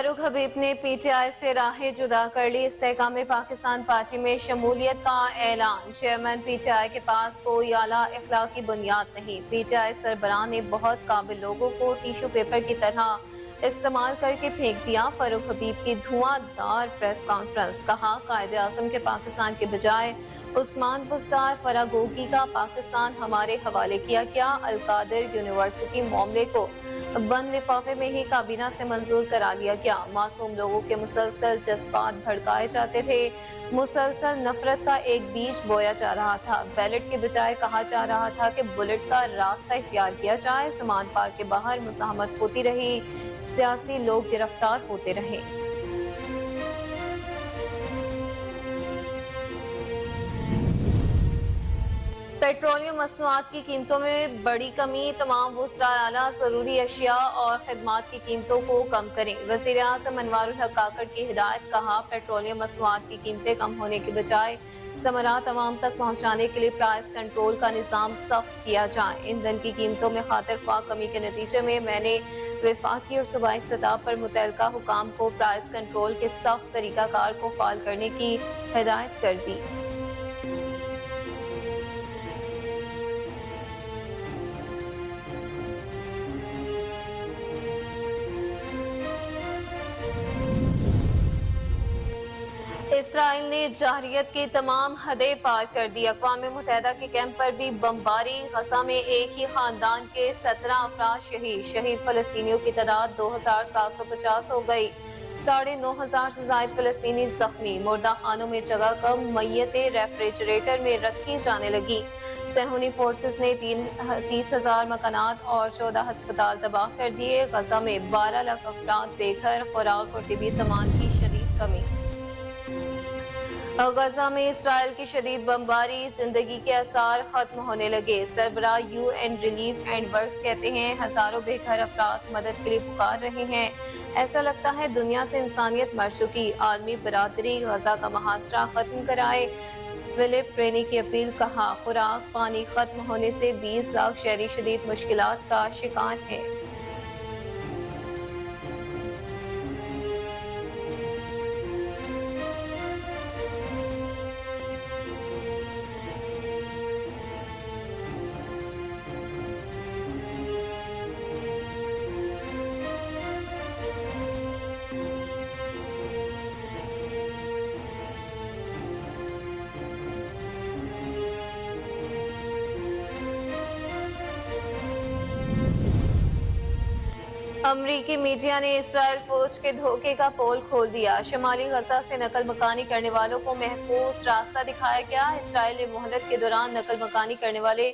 फारूक हबीब ने पीटीआई से राहें जुदा कर ली। इस्तेहकाम पाकिस्तान पार्टी में शमूलियत का ऐलान। चेयरमैन पीटीआई के पास कोई आला इखलाकी बुनियाद नहीं। पीटीआई सरबराह ने बहुत काबिल लोगों को टिश्यू पेपर की तरह इस्तेमाल करके फेंक दिया। फारूक हबीब की धुआंधार प्रेस कॉन्फ्रेंस। कहा, कायदे आज़म के पाकिस्तान के बजाय उस्मान बुज़दार फरागोगी का पाकिस्तान हमारे हवाले किया गया। अलकादिर यूनिवर्सिटी मामले को बंद लिफाफे में ही काबीना से मंजूर करा लिया गया। मासूम लोगों के मुसलसल जज्बात भड़काए जाते थे। मुसलसल नफरत का एक बीज बोया जा रहा था। बैलेट के बजाय कहा जा रहा था कि बुलेट का रास्ता इख्तियार किया जाए। समान पार्क के बाहर मुज़ाहमत होती रही। सियासी लोग गिरफ्तार होते रहे। पेट्रोलियम मसनूआत की कीमतों में बड़ी कमी। तमाम वुज़रा आला ज़रूरी अशिया और खिदमात की कीमतों को कम करें। वज़ीर आज़म अनवारुल हक काकड़ की हिदायत। कहा, पेट्रोलियम मसनूआत की कीमतें कम होने के बजाय समरात अवाम तक पहुँचाने के लिए प्राइस कंट्रोल का निज़ाम सख्त किया जाए। ईंधन की कीमतों में खातिर ख्वाह कमी के नतीजे में मैंने वफाकी और सूबाई सतह पर मुतल्लिका हुकाम को प्राइस कंट्रोल के सख्त तरीक़ाकार को फ़ाल करने की हिदायत कर दी। इसराइल ने जारहियत की तमाम हदें पार कर दी। अक़वाम मुत्तहिदा के कैंप पर भी बमबारी। गजा में एक ही खानदान के 17 अफराद शहीद। शहीद फलस्तीनियों की तादाद 2750 हो गई। 9,500 से ज़ायद फलस्तीनी जख्मी। मुर्दा खानों में जगह कम। मैयतें रेफ्रिजरेटर में रखी जाने लगी। सहूनी फोर्सेस ने 30,000 मकानात और 14 अस्पताल तबाह कर दिए। गजा में 12 लाख अफराद बेघर। खुराक और तिबी सामान की शदीद कमी। गजा में इसराइल की शदीद बमबारी। जिंदगी के आसार खत्म होने लगे। सरबराह UN रिलीफ एंड वर्क्स कहते हैं, हजारों बेघर अफराद मदद के लिए पुकार रहे हैं। ऐसा लगता है दुनिया से इंसानियत मर चुकी। आलमी बरादरी गजा का मुहासरा खत्म कराए। फिलिप रेनी की अपील। कहा, खुराक पानी खत्म होने से 20 लाख शहरी शदीद मुश्किलात का शिकार हैं। अमरीकी मीडिया ने इसराइल फौज के धोखे का पोल खोल दिया। शमाली गजा से नकल मकानी करने वालों को महफूज रास्ता दिखाया गया। इसराइल ने मोहलत के दौरान नकल मकानी करने वाले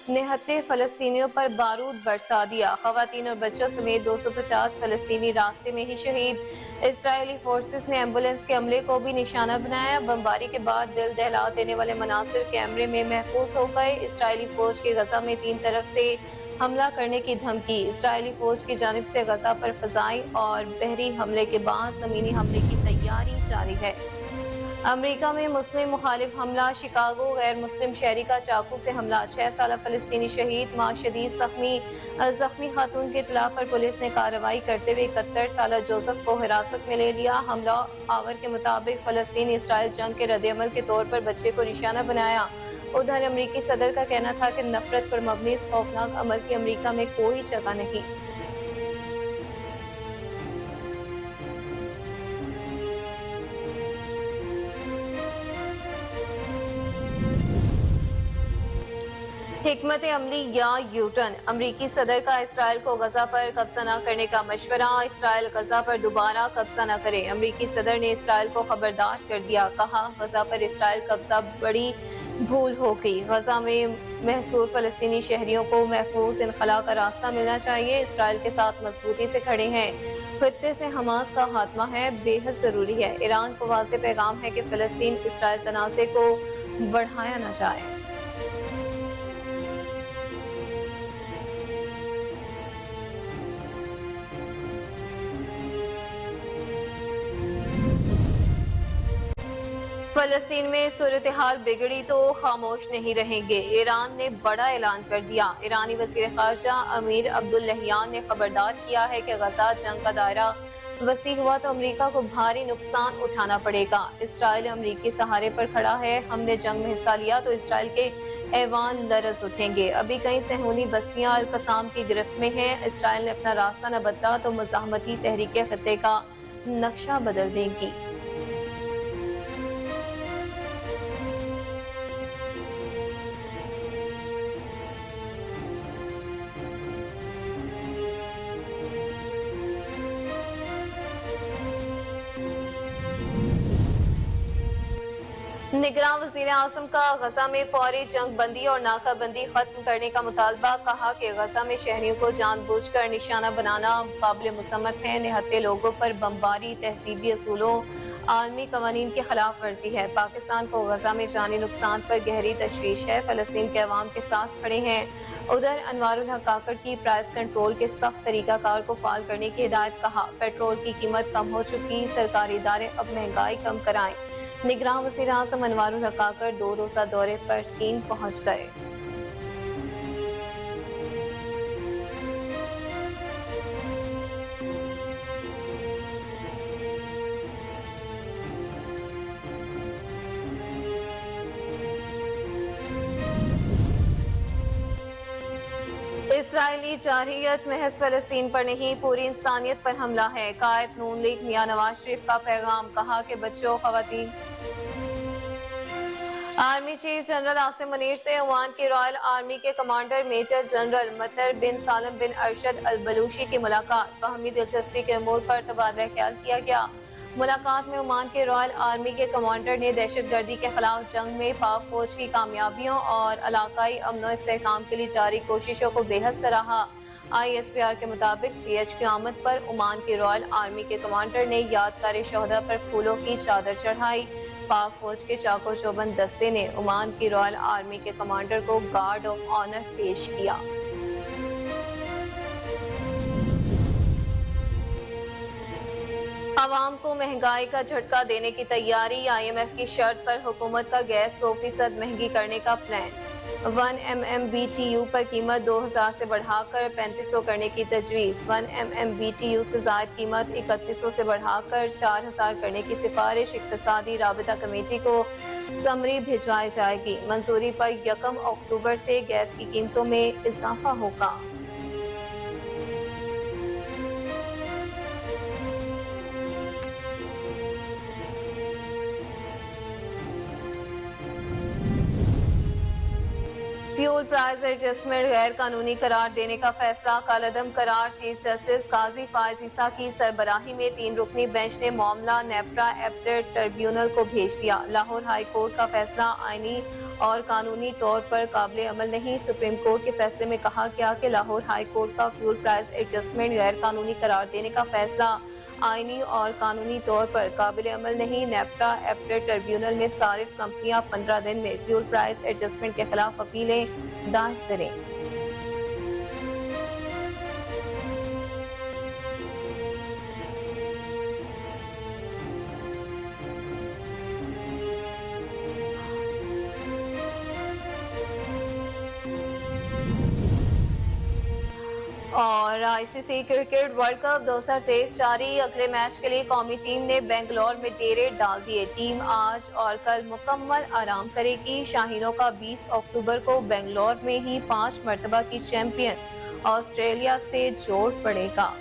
69 फलस्तीनियों पर बारूद बरसा दिया। खवातीन और बच्चों समेत 250 फलस्तीनी रास्ते में ही शहीद। इसराइली फोर्सेस ने एम्बुलेंस के अमले को भी निशाना बनाया। बमबारी के बाद दिल दहला देने वाले मनासिर कैमरे में महफूज हो गए। इसराइली फौज की गजा में 3 तरफ से हमला करने की धमकी। इसराइली फौज की जानिब से गजा पर फजाई और बहरी हमले के बाद जमीनी हमले की तैयारी जारी है। अमेरिका में मुस्लिम मुखालिफ हमला। शिकागो गैर मुस्लिम शहरी का चाकू से हमला। 6 साल फलस्तीनी शहीद। मां शदीद जख्मी खातून के इत्तला पर पुलिस ने कार्रवाई करते हुए 71 साल जोसेफ को हिरासत में ले लिया। हमला आवर के मुताबिक फलस्तीन इसराइल जंग के रद्द-ए-अमल के तौर पर बच्चे को निशाना बनाया। उधर अमरीकी सदर का कहना था कि नफरत पर मबनी इस खौफनाक अमल की अमरीका में कोई जगह नहीं। हिकमत अमली या यूटर्न। अमरीकी सदर का इसराइल को गजा पर कब्जा न करने का मशवरा। इसराइल गजा पर दोबारा कब्जा न करे। अमरीकी सदर ने इसराइल को खबरदार कर दिया। कहा, गजा पर इसराइल कब्जा बड़ी भूल हो गई। गजा में महसूर फलस्तीनी शहरियों को महफूज इनखला का रास्ता मिलना चाहिए। इसराइल के साथ मजबूती से खड़े हैं। खित्ते से हमास का खात्मा है बेहद जरूरी है। ईरान को वाज़ेह पैगाम है कि फलस्तीन इसराइल तनाज़े को बढ़ाया न जाए। फलस्तीन में सूरत हाल बिगड़ी तो खामोश नहीं रहेंगे। ईरान ने बड़ा ऐलान कर दिया। ईरानी वज़ीर ख़ारजा अमीर अब्दुल्लाहियान ने खबरदार किया है कि गजा जंग का दायरा वसी हुआ तो अमेरिका को भारी नुकसान उठाना पड़ेगा। इसराइल अमेरिकी सहारे पर खड़ा है। हमने जंग में हिस्सा लिया तो इसराइल के ऐवान लरज उठेंगे। अभी कई सहूनी बस्तियां अल-कसाम की गिरफ्त में हैं। इसराइल ने अपना रास्ता न बदला तो मुज़ाहमती तहरीकें खत्ते का नक्शा बदल देंगी। निगरान वज़ीर आज़म का गजा में फौरी जंग बंदी और नाकाबंदी खत्म करने का मुतालबा। कहा कि गजा में शहरियों को जानबूझकर निशाना बनाना काबिल मुसम्मत है। निहत्थे लोगों पर बमबारी तहजीबी असूलों आलमी कवानीन की खिलाफ वर्जी है। पाकिस्तान को गजा में जानी नुकसान पर गहरी तशवीश है। फलस्तीन के अवाम के साथ खड़े हैं। उधर अनवारुल हक काकड़ की प्राइस कंट्रोल के सख्त तरीकाकार को फाल करने की हिदायत। कहा पेट्रोल की कीमत कम हो चुकी, सरकारी इदारे अब महंगाई कम कराएं। निगरान वज़ीर आज़म अनवारुल हक काकड़ 2 रोज़ा दौरे पर चीन पहुंच गए। इसराइली जारहियत महज फलस्तीन पर नहीं पूरी इंसानियत पर हमला है। कायद नून लीग मियां नवाज शरीफ का पैगाम। कहा कि बच्चों, खवातीन। Army chief general Asim Munir से ओमान की रॉयल आर्मी के commander major general Matar bin Salam बिन अरशद अल बलूशी की मुलाकात। बाहमी दिलचस्पी के अमूर पर तबादला ख्याल किया गया। मुलाकात में ओमान के रॉयल आर्मी के कमांडर ने दहशतगर्दी के खिलाफ जंग में पाक फौज की कामयाबियों और इलाकाई अमन और इस्तेहकाम के लिए जारी कोशिशों को बेहद सराहा। ISPR के मुताबिक GH की आमद पर ओमान की रॉयल आर्मी के कमांडर ने यादगार शोहदा पर फूलों की चादर चढ़ाई। पाक फौज के चाको चौबंद दस्ते ने ओमान की रॉयल आर्मी के कमांडर को गार्ड ऑफ ऑनर पेश किया। आवाम को महंगाई का झटका देने की तैयारी। IMF की शर्त पर हुकूमत का गैस 100% महंगी करने का प्लान। 1 MMBTU पर कीमत 2000 से बढ़ाकर 3500 करने की तजवीज़। 1 MMBTU से ज़ायद कीमत 3100 से बढ़ाकर 4000 करने की सिफारिश। इक्तिसादी राबिता कमेटी को समरी भिजवाई जाएगी। मंजूरी पर 1 अक्टूबर से गैस की कीमतों में इजाफा होगा। फ्यूल प्राइस एडजस्टमेंट गैर कानूनी करार देने का फैसला। कालअदम करार। चीफ जस्टिस काजी फायज ईसा की सरबराही में 3 रुकनी बेंच ने मामला नेप्रा एपलेट ट्रिब्यूनल को भेज दिया। लाहौर हाई कोर्ट का फैसला आईनी और कानूनी तौर पर काबिल अमल नहीं। सुप्रीम कोर्ट के फैसले में कहा गया कि लाहौर हाई कोर्ट का फ्यूल प्राइस एडजस्टमेंट गैर कानूनी करार देने का फैसला आईनी और कानूनी तौर पर काबिल अमल नहीं। नेप्रा एपलेट ट्रिब्यूनल में सारिफ कंपनियां 15 दिन में फ्यूल प्राइस एडजस्टमेंट के खिलाफ अपीलें दायर करें। और ICC क्रिकेट वर्ल्ड कप 2023 जारी। अगले मैच के लिए कौमी टीम ने बेंगलोर में डेरे डाल दिए। टीम आज और कल मुकम्मल आराम करेगी। शाहीनों का 20 अक्टूबर को बेंगलोर में ही 5 मरतबा की चैंपियन ऑस्ट्रेलिया से जोड़ पड़ेगा।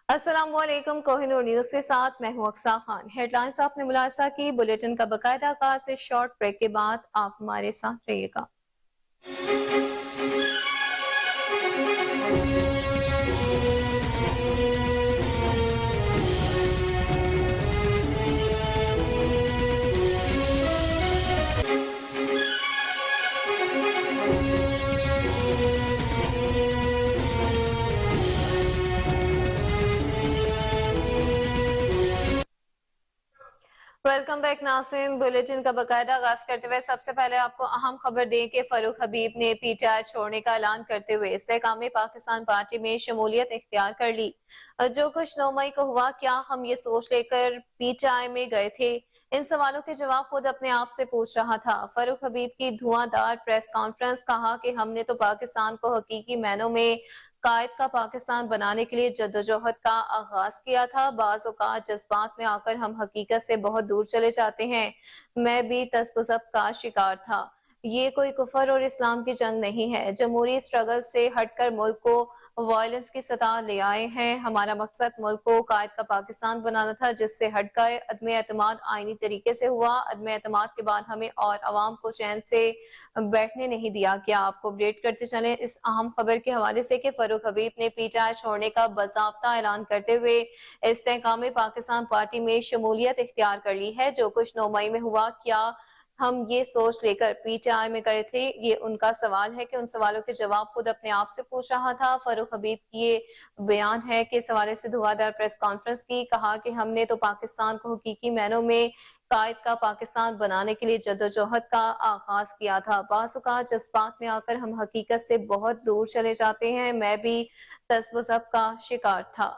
अस्सलामुअलैकुम। कोहिनूर न्यूज के साथ मैं हूं अक्सा खान। हेडलाइंस आपने मुलाहिजा की। बुलेटिन का बाकायदा आगाज इस शॉर्ट ब्रेक के बाद। आप हमारे साथ रहिएगा। वेलकम बैक नासिम। बुलेटिन का बाकायदा आगाज करते हुए सबसे पहले आपको अहम खबर दें कि फारूक हबीब ने पीटीआई छोड़ने का ऐलान करते हुए इस्तेकाम पाकिस्तान पार्टी में शमूलियत इख्तियार कर ली। जो कुछ 9 मई को हुआ, क्या हम ये सोच लेकर पीटीआई में गए थे? इन सवालों के जवाब खुद अपने आप से पूछ रहा था। फारूक हबीब की धुआंधार प्रेस कॉन्फ्रेंस, कहा कि हमने तो पाकिस्तान को हकीकी मैनों में कायद का पाकिस्तान बनाने के लिए जद्दोजहद का आगाज किया था। बाज़ औक़ात जज्बात में आकर हम हकीकत से बहुत दूर चले जाते हैं। मैं भी तसब्बुज़ का शिकार था। ये कोई कुफर और इस्लाम की जंग नहीं है। जमहूरी स्ट्रगल से हटकर मुल्क को वायलेंस की सतह ले आए हैं। हमारा मकसद मुल्क को कायद का पाकिस्तान बनाना था, जिससे हट गए। अदम एतमाद आईनी तरीके से हुआ। अदम एतमाद के बाद हमें और अवाम को चैन से बैठने नहीं दिया गया। आपको अपडेट करते चले इस अहम खबर के हवाले से कि फारूक हबीब ने पीटीआई छोड़ने का बाज़ाब्ता ऐलान करते हुए इस्तेहकाम पाकिस्तान पार्टी में शमूलियत इख्तियार कर ली है। जो कुछ 9 मई में हुआ, क्या हम ये सोच लेकर पीटीआई में गए थे? ये उनका सवाल है कि उन सवालों के जवाब खुद अपने आप से पूछ रहा था। फारूक हबीब की ये बयान है कि इस हवाले से धुआंधार प्रेस कॉन्फ्रेंस की, कहा कि हमने तो पाकिस्तान को हकीकी मैनों में कायद का पाकिस्तान बनाने के लिए जद्दोजहद का आगाज किया था। बाज़ औक़ात जज्बात में आकर हम हकीकत से बहुत दूर चले जाते हैं। मैं भी तसव्वुज़ का शिकार था।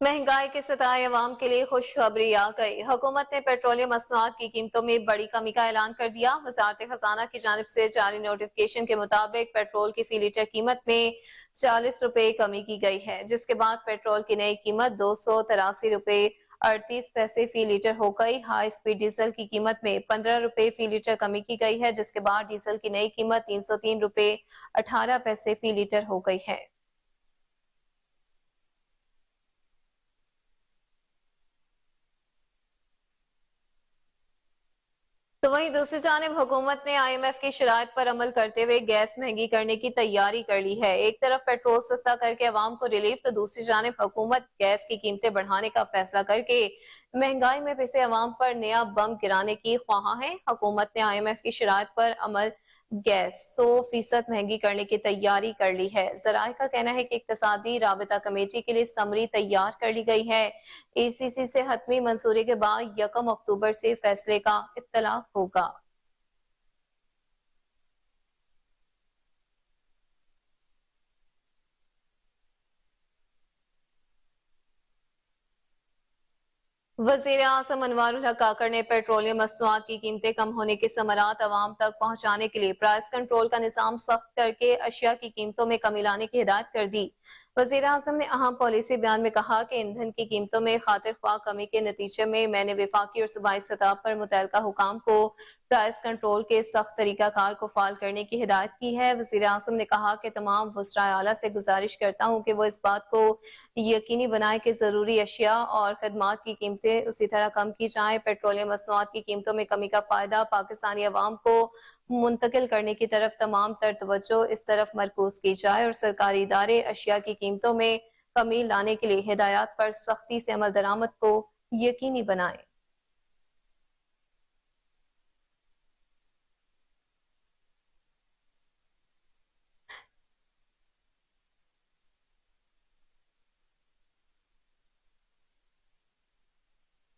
महंगाई के सताए अवाम के लिए खुशखबरी आ गई। हुकूमत ने पेट्रोलियम मसनूआत की कीमतों में बड़ी कमी का ऐलान कर दिया। वजारत खजाना की जानिब से जारी नोटिफिकेशन के मुताबिक पेट्रोल की फी लीटर कीमत में 40 रुपए कमी की गई है, जिसके बाद पेट्रोल की नई कीमत 283 रुपए 38 पैसे फी लीटर हो गई। हाई स्पीड डीजल की कीमत में 15 रुपए फी लीटर कमी की गई है, जिसके बाद डीजल की नई कीमत 303 रुपए 18 पैसे फी लीटर हो गई है। तो वहीं दूसरी जानिब हुकूमत ने IMF की शराइत पर अमल करते हुए गैस महंगी करने की तैयारी कर ली है। एक तरफ पेट्रोल सस्ता करके अवाम को रिलीफ, तो दूसरी जानिब हुकूमत गैस की कीमतें बढ़ाने का फैसला करके महंगाई में पिसे अवाम पर नया बम गिराने की ख्वाह है। हुकूमत ने IMF की शराइत पर अमल गैस 100% महंगी करने की तैयारी कर ली है। जराये का कहना है कि इक्तसादी राबता कमेटी के लिए समरी तैयार कर ली गई है। ACC से हतमी मंजूरी के बाद 1 अक्टूबर से फैसले का इत्तलाक होगा। वजीर आजम अनवारुल हक काकड़ ने पेट्रोलियम मसनूआत की कीमतें कम होने के समरात अवाम तक पहुंचाने के लिए प्राइस कंट्रोल का निजाम सख्त करके अशिया की कीमतों में कमी लाने की हिदायत कर दी। वजीर आजम ने अहम पॉलिसी बयान में कहा कि ईंधन की कीमतों में खातिर ख्वाह कमी के नतीजे में मैंने विफाकी और सूबाई सतह पर मुतल्लिका हुकाम को प्राइस कंट्रोल के सख्त तरीकाकार को फाल करने की हिदायत की है। वजीर आजम ने कहा कि तमाम वज़राए आला से गुजारिश करता हूँ कि वो इस बात को यकीनी बनाए कि जरूरी अशिया और खदमात की कीमतें उसी तरह कम की जाएं। पेट्रोलियम मसनूआत की कीमतों में कमी का फायदा पाकिस्तानी अवाम को मुंतकिल करने की तरफ तमाम तर तवज्जो इस तरफ मरकूज की जाए और सरकारी इदारे अशिया की कीमतों में कमी लाने के लिए हिदायत पर सख्ती से अमल दरामद को यकीनी बनाए।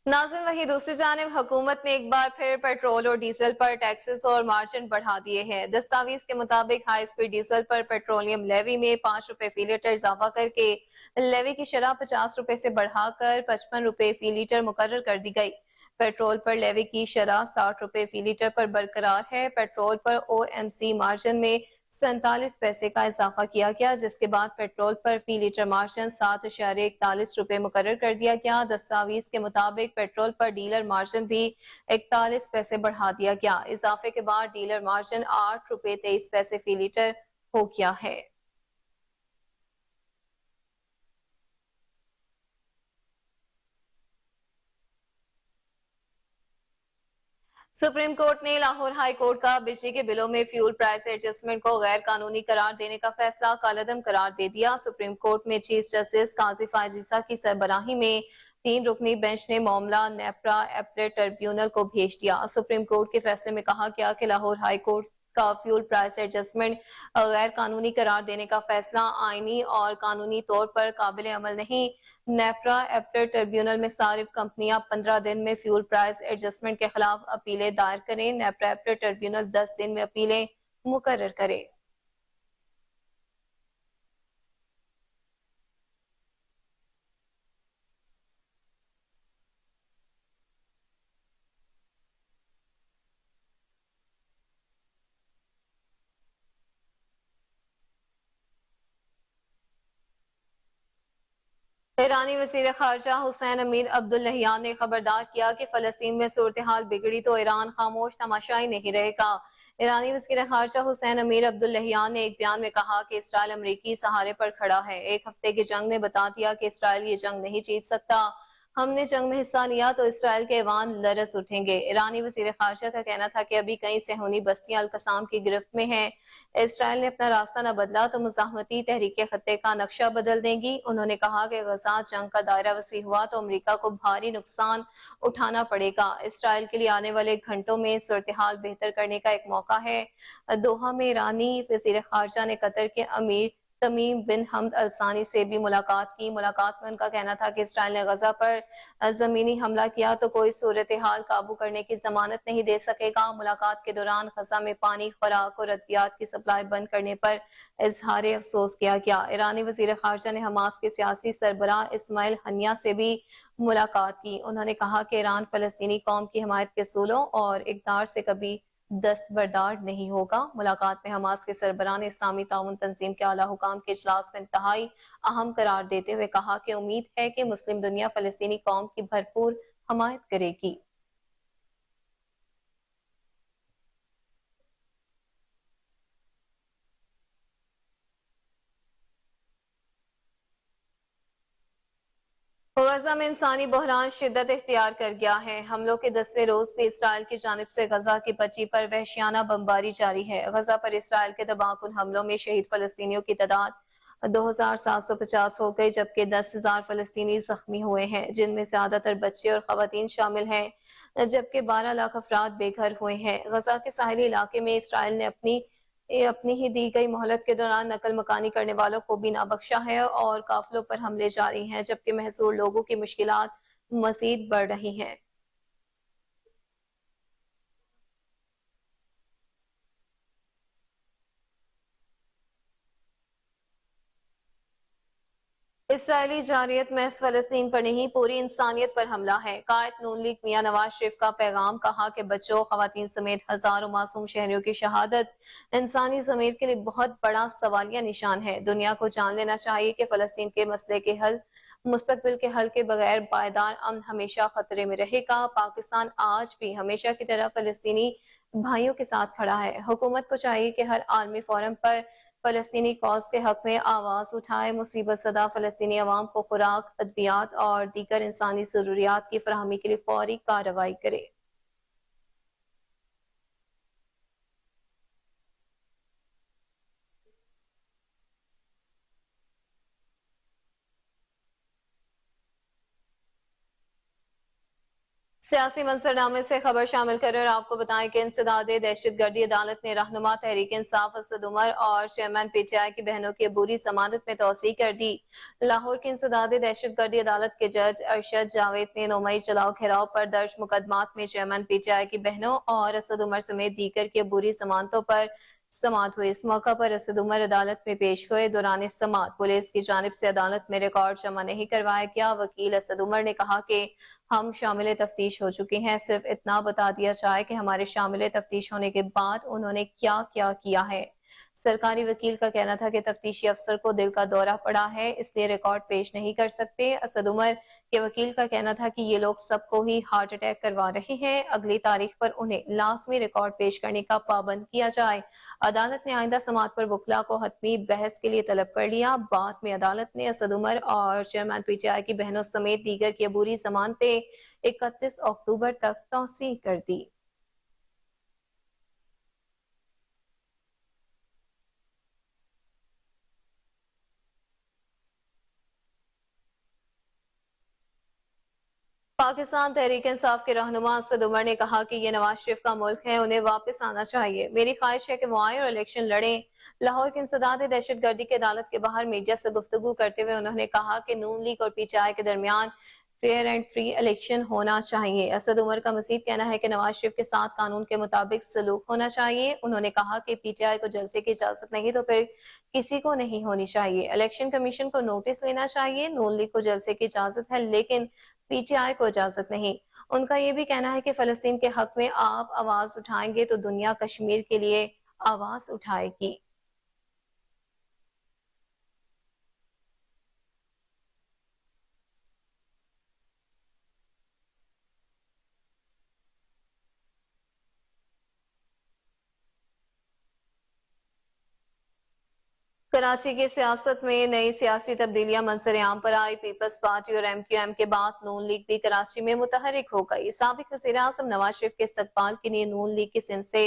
नाज़रीन, वही दूसरी जानिब हुकूमत ने एक बार फिर पेट्रोल और डीजल पर टैक्सेस और मार्जिन बढ़ा दिए हैं। दस्तावेज के मुताबिक हाई स्पीड डीजल पर पेट्रोलियम लेवी में 5 रुपए फी लीटर इजाफा करके लेवी की शरह 50 रुपए से बढ़ाकर 55 रुपए फी लीटर मुकर्रर कर दी गई। पेट्रोल पर लेवी की शरह 60 रुपए फी लीटर पर बरकरार है। पेट्रोल पर OMC मार्जिन में 47 पैसे का इजाफा किया गया, जिसके बाद पेट्रोल पर फी लीटर मार्जिन 7.41 रुपए मुकर्रर कर दिया गया। दस्तावेज के मुताबिक पेट्रोल पर डीलर मार्जिन भी 41 पैसे बढ़ा दिया गया। इजाफे के बाद डीलर मार्जिन 8 रुपए 23 पैसे फी लीटर हो गया है। सुप्रीम कोर्ट ने लाहौर हाई कोर्ट का बिजली के बिलों में फ्यूल प्राइस एडजस्टमेंट को गैर कानूनी करार देने का फैसला कालअदम करार दे दिया। सुप्रीम कोर्ट में चीफ जस्टिस काजी फायजीसा की सरबराही में 3 रुकनी बेंच ने मामला नेप्रा एपलेट ट्रिब्यूनल को भेज दिया। सुप्रीम कोर्ट के फैसले में कहा गया कि लाहौर हाई कोर्ट का फ्यूल प्राइस एडजस्टमेंट गैर कानूनी करार देने का फैसला आईनी और कानूनी तौर पर काबिल अमल नहीं। नेप्रा एपलेट ट्रिब्यूनल में सारिफ कंपनियां 15 दिन में फ्यूल प्राइस एडजस्टमेंट के खिलाफ अपीलें दायर करें। नेप्रा एपलेट ट्रिब्यूनल 10 दिन में अपीलें मुकर्रर करे। ईरानी वज़ीर ख़ारजा हुसैन अमीर अब्दुल्लाहियान ने खबरदार किया कि फ़लस्तीन में सूरत हाल बिगड़ी तो ईरान खामोश तमाशाई नहीं रहेगा। ईरानी वज़ीर ख़ारजा हुसैन अमीर अब्दुल्लाहियान ने एक बयान में कहा कि इसराइल अमरीकी सहारे पर खड़ा है। एक हफ्ते की जंग ने बता दिया कि इसराइल ये जंग नहीं जीत सकता। हमने जंग में हिस्सा लिया तो इसराइल के ऐवान लरस उठेंगे। ईरानी वज़ीर ख़ारजा का कहना था कि अभी कई सेहूनी बस्तियां अल-कसाम की गिरफ्त में हैं। इसराइल ने अपना रास्ता न बदला तो मुज़ाहमती तहरीक खत्ते का नक्शा बदल देंगी। उन्होंने कहा कि गजा जंग का दायरा वसी हुआ तो अमरीका को भारी नुकसान उठाना पड़ेगा। इसराइल के लिए आने वाले घंटों में सूरत हाल बेहतर करने का एक मौका है। दोहा में ईरानी वज़ीर ख़ारजा ने कतर के अमीर तमीम बिन हमद अलसानी से भी मुलाकात की। मुलाकात में उनका कहना था कि इसराइल ने गजा पर जमीनी हमला किया तो कोई सूरत हाल काबू करने की जमानत नहीं दे सकेगा। मुलाकात के दौरान गजा में पानी, खुराक और अद्वियात की सप्लाई बंद करने पर इजहार अफसोस किया गया। ईरानी वज़ीर ख़ारजा ने हमास के सियासी सरबराह इस्माइल हनिया से भी मुलाकात की। उन्होंने कहा कि ईरान फ़लस्तीनी कौम की हिमायत के असूलों और इक़दार से कभी दस्तबरदार नहीं होगा। मुलाकात में हमास के सरबराह ने इस्लामी ताउन तंजीम के आला हुकाम के इजलास को इंतहाई अहम करार देते हुए कहा कि उम्मीद है कि मुस्लिम दुनिया फ़लस्तीनी कौम की भरपूर हमायत करेगी। गजा में इंसानी बहरान शिद्दत इख्तियार कर गया है। हमलों के 10वें रोज भी इसराइल की जानिब से गजा की पट्टी पर वहशियाना बमबारी जारी है। गजा पर इसराइल के तबाहकुन हमलों में शहीद फलस्तीनियों की तादाद 2750 हो गई, जबकि 10,000 फलस्तीनी जख्मी हुए हैं, जिनमें ज्यादातर बच्चे और खवातीन शामिल हैं, जबकि 12 लाख अफराद बेघर हुए हैं। गजा के साहिली इलाके में इसराइल ने अपनी ही दी गई मोहलत के दौरान नकल मकानी करने वालों को भी ना बख्शा है और काफिलों पर हमले जारी हैं, जबकि महसूर लोगों की मुश्किलात मजीद बढ़ रही हैं। इसराइली जारियत महज फलस्तीन पर नहीं पूरी इंसानियत पर हमला है। कायद नून लीग मियां नवाज शरीफ का पैगाम, कहा कि बच्चों, खवातीन समेत हजारों मासूम शहरियों की शहादत इंसानी ज़मीर के लिए बहुत बड़ा सवालिया निशान है। दुनिया को जान लेना चाहिए कि फलस्तीन के मसले के हल मुस्तकबिल के हल के बगैर पायदार अमन हमेशा खतरे में रहेगा। पाकिस्तान आज भी हमेशा की तरह फलस्तीनी भाइयों के साथ खड़ा है। हुकूमत को चाहिए कि हर आलमी फोरम पर फलस्तीनी कौज के हक में आवाज उठाए, मुसीबत सदा फलस्तीनी अवाम को खुराक, अद्वियात और दीगर इंसानी जरूरियात की फराहमी के लिए फौरी कार्रवाई करे। सियासी मंजरनामे से खबर शामिल कर आपको बताएं कि इंसदाद दहशत गर्दी अदालत ने रहनुमा तहरीक इंसाफ असद उमर और चेयरमैन पीटीआई की बहनों की अबूरी जमानत में तोसी कर दी। लाहौर की इंसदाद दहशत गर्दी अदालत के जज अरशद जावेद ने 9 मई चलाओ घेराव पर दर्ज मुकदमात में चेयरमैन पीटीआई की बहनों और असद उमर समेत दीगर की अबूरी जमानतों पर समात हुई। इस मौका पर असद उमर अदालत में पेश हुए। दौरान समात पुलिस की जानिब से अदालत में रिकॉर्ड जमा नहीं करवाया गया। वकील असद उमर ने कहा कि हम शामिल तफ्तीश हो चुके हैं, सिर्फ इतना बता दिया जाए कि हमारे शामिल तफ्तीश होने के बाद उन्होंने क्या क्या किया है। सरकारी वकील का कहना था कि तफ्तीशी अफसर को दिल का दौरा पड़ा है, इसलिए रिकॉर्ड पेश नहीं कर सकते। असद उमर के वकील का कहना था कि ये लोग सबको ही हार्ट अटैक करवा रहे हैं, अगली तारीख पर उन्हें लाजमी रिकॉर्ड पेश करने का पाबंद किया जाए। अदालत ने आइंदा समात पर वकला को हतमी बहस के लिए तलब कर लिया। बाद में अदालत ने असद उमर और चेयरमैन पीटीआई की बहनों समेत दीगर की अबूरी जमानतें 31 अक्टूबर तक तौसीह कर दी। पाकिस्तान तहरीक इंसाफ के रहनुमा असद उमर ने कहा कि ये नवाज शरीफ का मुल्क है, उन्हें वापस आना चाहिए। मेरी ख्वाहिश है कि वो आए और इलेक्शन लड़ें। लाहौर के इंसदाद दहशत गर्दी की अदालत के बाहर मीडिया से गुफ्तगू करते हुए उन्होंने कहा कि नून लीग और पीटीआई के दरमियान फेयर एंड फ्री इलेक्शन होना चाहिए। असद उमर का मजीद कहना है कि नवाज शरीफ के साथ कानून के मुताबिक सलूक होना चाहिए। उन्होंने कहा कि पीटीआई को जलसे की इजाजत नहीं तो फिर किसी को नहीं होनी चाहिए। इलेक्शन कमीशन को नोटिस लेना चाहिए। नून लीग को जलसे की इजाजत है लेकिन पीटीआई को इजाजत नहीं। उनका ये भी कहना है कि फलस्तीन के हक में आप आवाज उठाएंगे तो दुनिया कश्मीर के लिए आवाज उठाएगी। कराची की सियासत में नई सियासी तब्दीलियां मंजर आम पर आई। पीपल्स पार्टी और MQM के बाद नून लीग भी कराची में मुतहरिक हो गई। साबिक वज़ीर आज़म नवाज शरीफ के इस्तकबाल के लिए नून लीग की सिंध से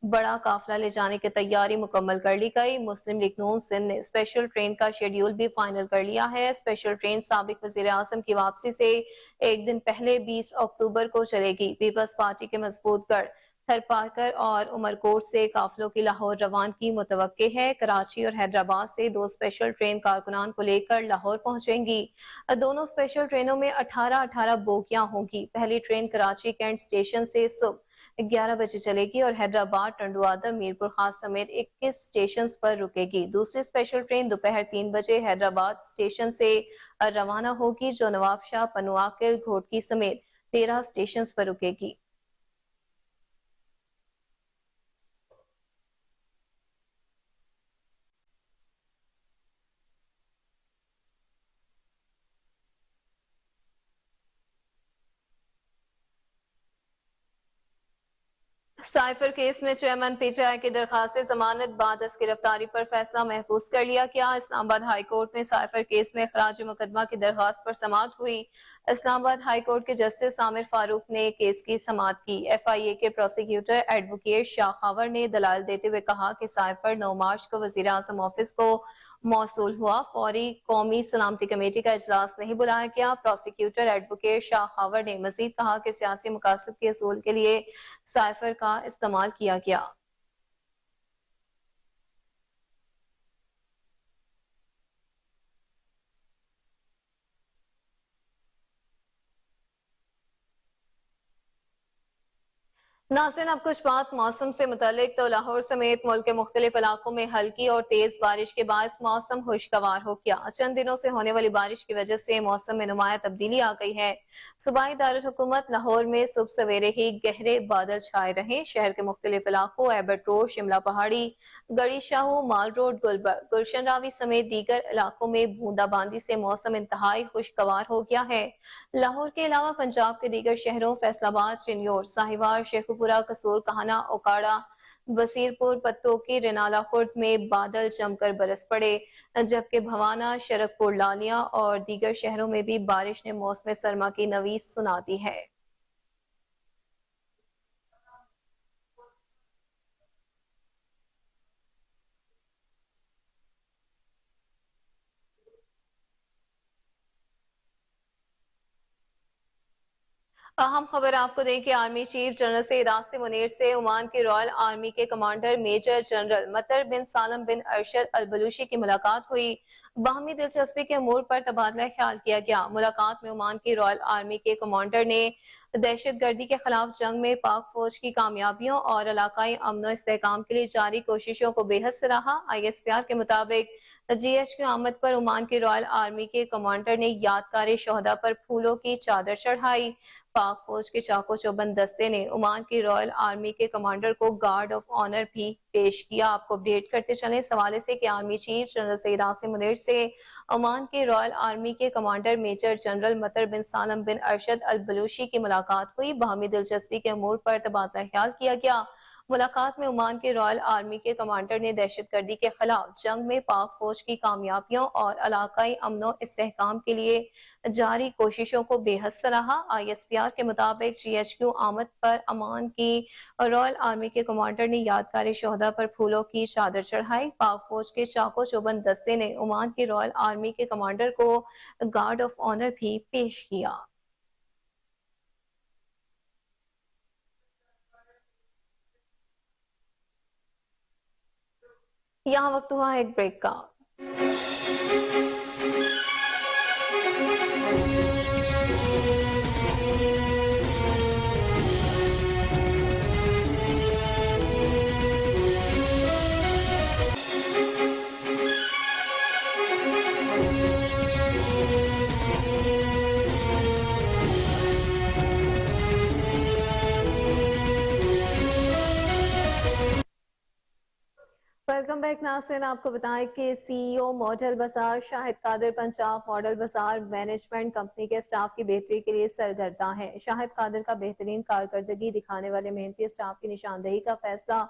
बड़ा काफिला ले जाने की तैयारी मुकम्मल कर ली गई। मुस्लिम लीग नून सिंध ने स्पेशल ट्रेन का शेड्यूल भी फाइनल कर लिया है। स्पेशल ट्रेन साबिक वज़ीर आज़म की वापसी से एक दिन पहले 20 अक्टूबर को चलेगी। पीपल्स पार्टी के मजबूत गढ़ थरपारकर और उमरकोट से काफिलों की लाहौर रवानगी मुतवक्के है। कराची और हैदराबाद से 2 स्पेशल ट्रेन कारकुनान को लेकर लाहौर पहुंचेंगी। दोनों स्पेशल ट्रेनों में 18-18 बोगियां होंगी। पहली ट्रेन कराची कैंट स्टेशन से सुबह 11 बजे चलेगी और हैदराबाद, टंडुआदम, मीरपुर खास समेत 21 स्टेशन पर रुकेगी। दूसरी स्पेशल ट्रेन दोपहर 3 बजे हैदराबाद स्टेशन से रवाना होगी जो नवाबशाह, पनुआकिल, घोटकी समेत 13 स्टेशन पर रुकेगी। साइफर केस में चेयरमैन पीटीआई की दरखास्त जमानत बाद गिरफ्तारी पर फैसला महफूज कर लिया गया। इस्लामाबाद हाई कोर्ट में साइफर केस में खराज मुकदमा की दरखास्त पर समाअत हुई। इस्लामाबाद हाई कोर्ट के जस्टिस आमिर फारूक ने केस की समाअत की। FIA के प्रोसिक्यूटर एडवोकेट शाह खावर ने दलाल देते हुए कहा कि साइफर 9 मार्च को वजीर आजम ऑफिस को मौसूल हुआ। फौरी कौमी सलामती कमेटी का इजलास नहीं बुलाया गया। प्रोसिक्यूटर एडवोकेट शाह खावर ने मजीद कहा कि सियासी मकासद के असूल के लिए साइफर का इस्तेमाल किया गया। नाज़रीन, अब कुछ बात मौसम से मुतालिक। तो लाहौर समेत मुल्क के मुख्तलिफ इलाकों में हल्की और तेज बारिश के बायस मौसम खुशगवार हो गया। चंद दिनों से होने वाली बारिश की वजह से मौसम में नुमाया तब्दीली आ गई है। सूबाई दारुल हुकूमत लाहौर में सुबह सवेरे ही गहरे बादल छाए रहे। शहर के मुख्तलिफ इलाकों एबट रोड, शिमला पहाड़ी, गड़ी शाहू, माल रोड, गुलबर्ग, गुलशन रावी समेत दीगर इलाकों में बूंदाबांदी से मौसम इंतहाई खुशगवार हो गया है। लाहौर के अलावा पंजाब के दीगर शहरों फैसलाबाद, चिन्योर, साहिवाल, शेखुपुरा, कसूर, काहना, ओकाड़ा, बसीरपुर, पत्तोकी, रेनाला खुर्द में बादल जमकर बरस पड़े, जबकि भवाना, शरकपुर, लालिया और दीगर शहरों में भी बारिश ने मौसम सरमा की नवीस सुना दी है। अहम खबर आपको दें कि army chief general Syed Asim Munir से ओमान की रॉयल आर्मी के commander major general Matar bin Salam बिन अरशद अल बलूशी की मुलाकात हुई। बाहमी दिलचस्पी के अमूर पर तबादला ख्याल किया गया। मुलाकात में ओमान की रॉयल आर्मी के कमांडर ने दहशत गर्दी के खिलाफ जंग में पाक फौज की कामयाबियों और इलाकाई अमन इस्तेहकाम के लिए जारी कोशिशों को बेहद सराहा। ISPR के मुताबिक GH की आमद पर ओमान की रॉयल आर्मी के कमांडर ने यादगार शोहदा पर फूलों की चादर चढ़ाई। पाक फौज के चाको चौबंद दस्ते ने ओमान की रॉयल आर्मी के कमांडर को गार्ड ऑफ ऑनर भी पेश किया। आपको अपडेट करते चले इस हवाले से कि army chief general Syed Asim Munir से ओमान के रॉयल आर्मी के commander major general Matar bin Salam बिन अरशद अल बलूशी की मुलाकात हुई। बाहमी दिलचस्पी के अमूर पर तबादला ख्याल किया गया। मुलाकात में ओमान के रॉयल आर्मी के कमांडर ने दहशत गर्दी के खिलाफ जंग में पाक फौज की कामयाबियों और इलाकाई अमनो इस्तेहकाम के लिए जारी कोशिशों को बेहद सराहा। ISPR के मुताबिक GHQ आमद पर अमान की रॉयल आर्मी के कमांडर ने यादगार शोहदा पर फूलों की चादर चढ़ाई। पाक फौज के चाको चौबंद दस्ते ने ओमान की रॉयल आर्मी के कमांडर को गार्ड ऑफ ऑनर भी पेश किया। यहाँ वक्त हुआ है एक ब्रेक का। वेलकम बैक नाज़रीन, आपको बताएं कि सीईओ मॉडल बाजार शाहिद कादिर पंजाब मॉडल बाजार मैनेजमेंट कंपनी के स्टाफ की बेहतरी के लिए सरगर्दा है। शाहिद कादिर का बेहतरीन कारकर्दगी दिखाने वाले मेहनती स्टाफ की निशानदेही का फैसला।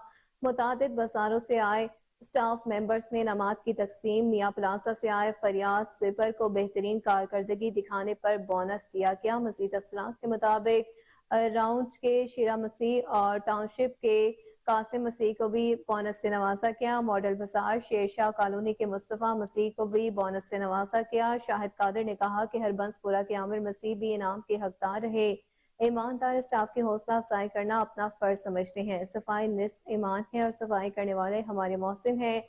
मुतादिद बाजारों से आए स्टाफ मेंबर्स में इनामात की तकसीम। मियां प्लाजा से आए फरियाद स्वीपर को बेहतरीन कारकर्दगी दिखाने पर बोनस दिया गया। मजीद तफसीलात के मुताबिक राउंड के शीरा मसीह और टाउनशिप के कासिम मसीह को भी बोनस से नवाजा गया। मॉडल बाजार शेरशाह कॉलोनी के मुस्तफा मसीह को भी बोनस से नवाजा गया। शाहिद कादिर ने कहा कि हरबंसपुरा के आमिर मसीह भी इनाम के हकदार रहे। ईमानदार स्टाफ की हौसला अफजाई करना अपना फर्ज समझते हैं। सफाई निस्फ ईमान है और सफाई करने वाले हमारे मोहसिन हैं।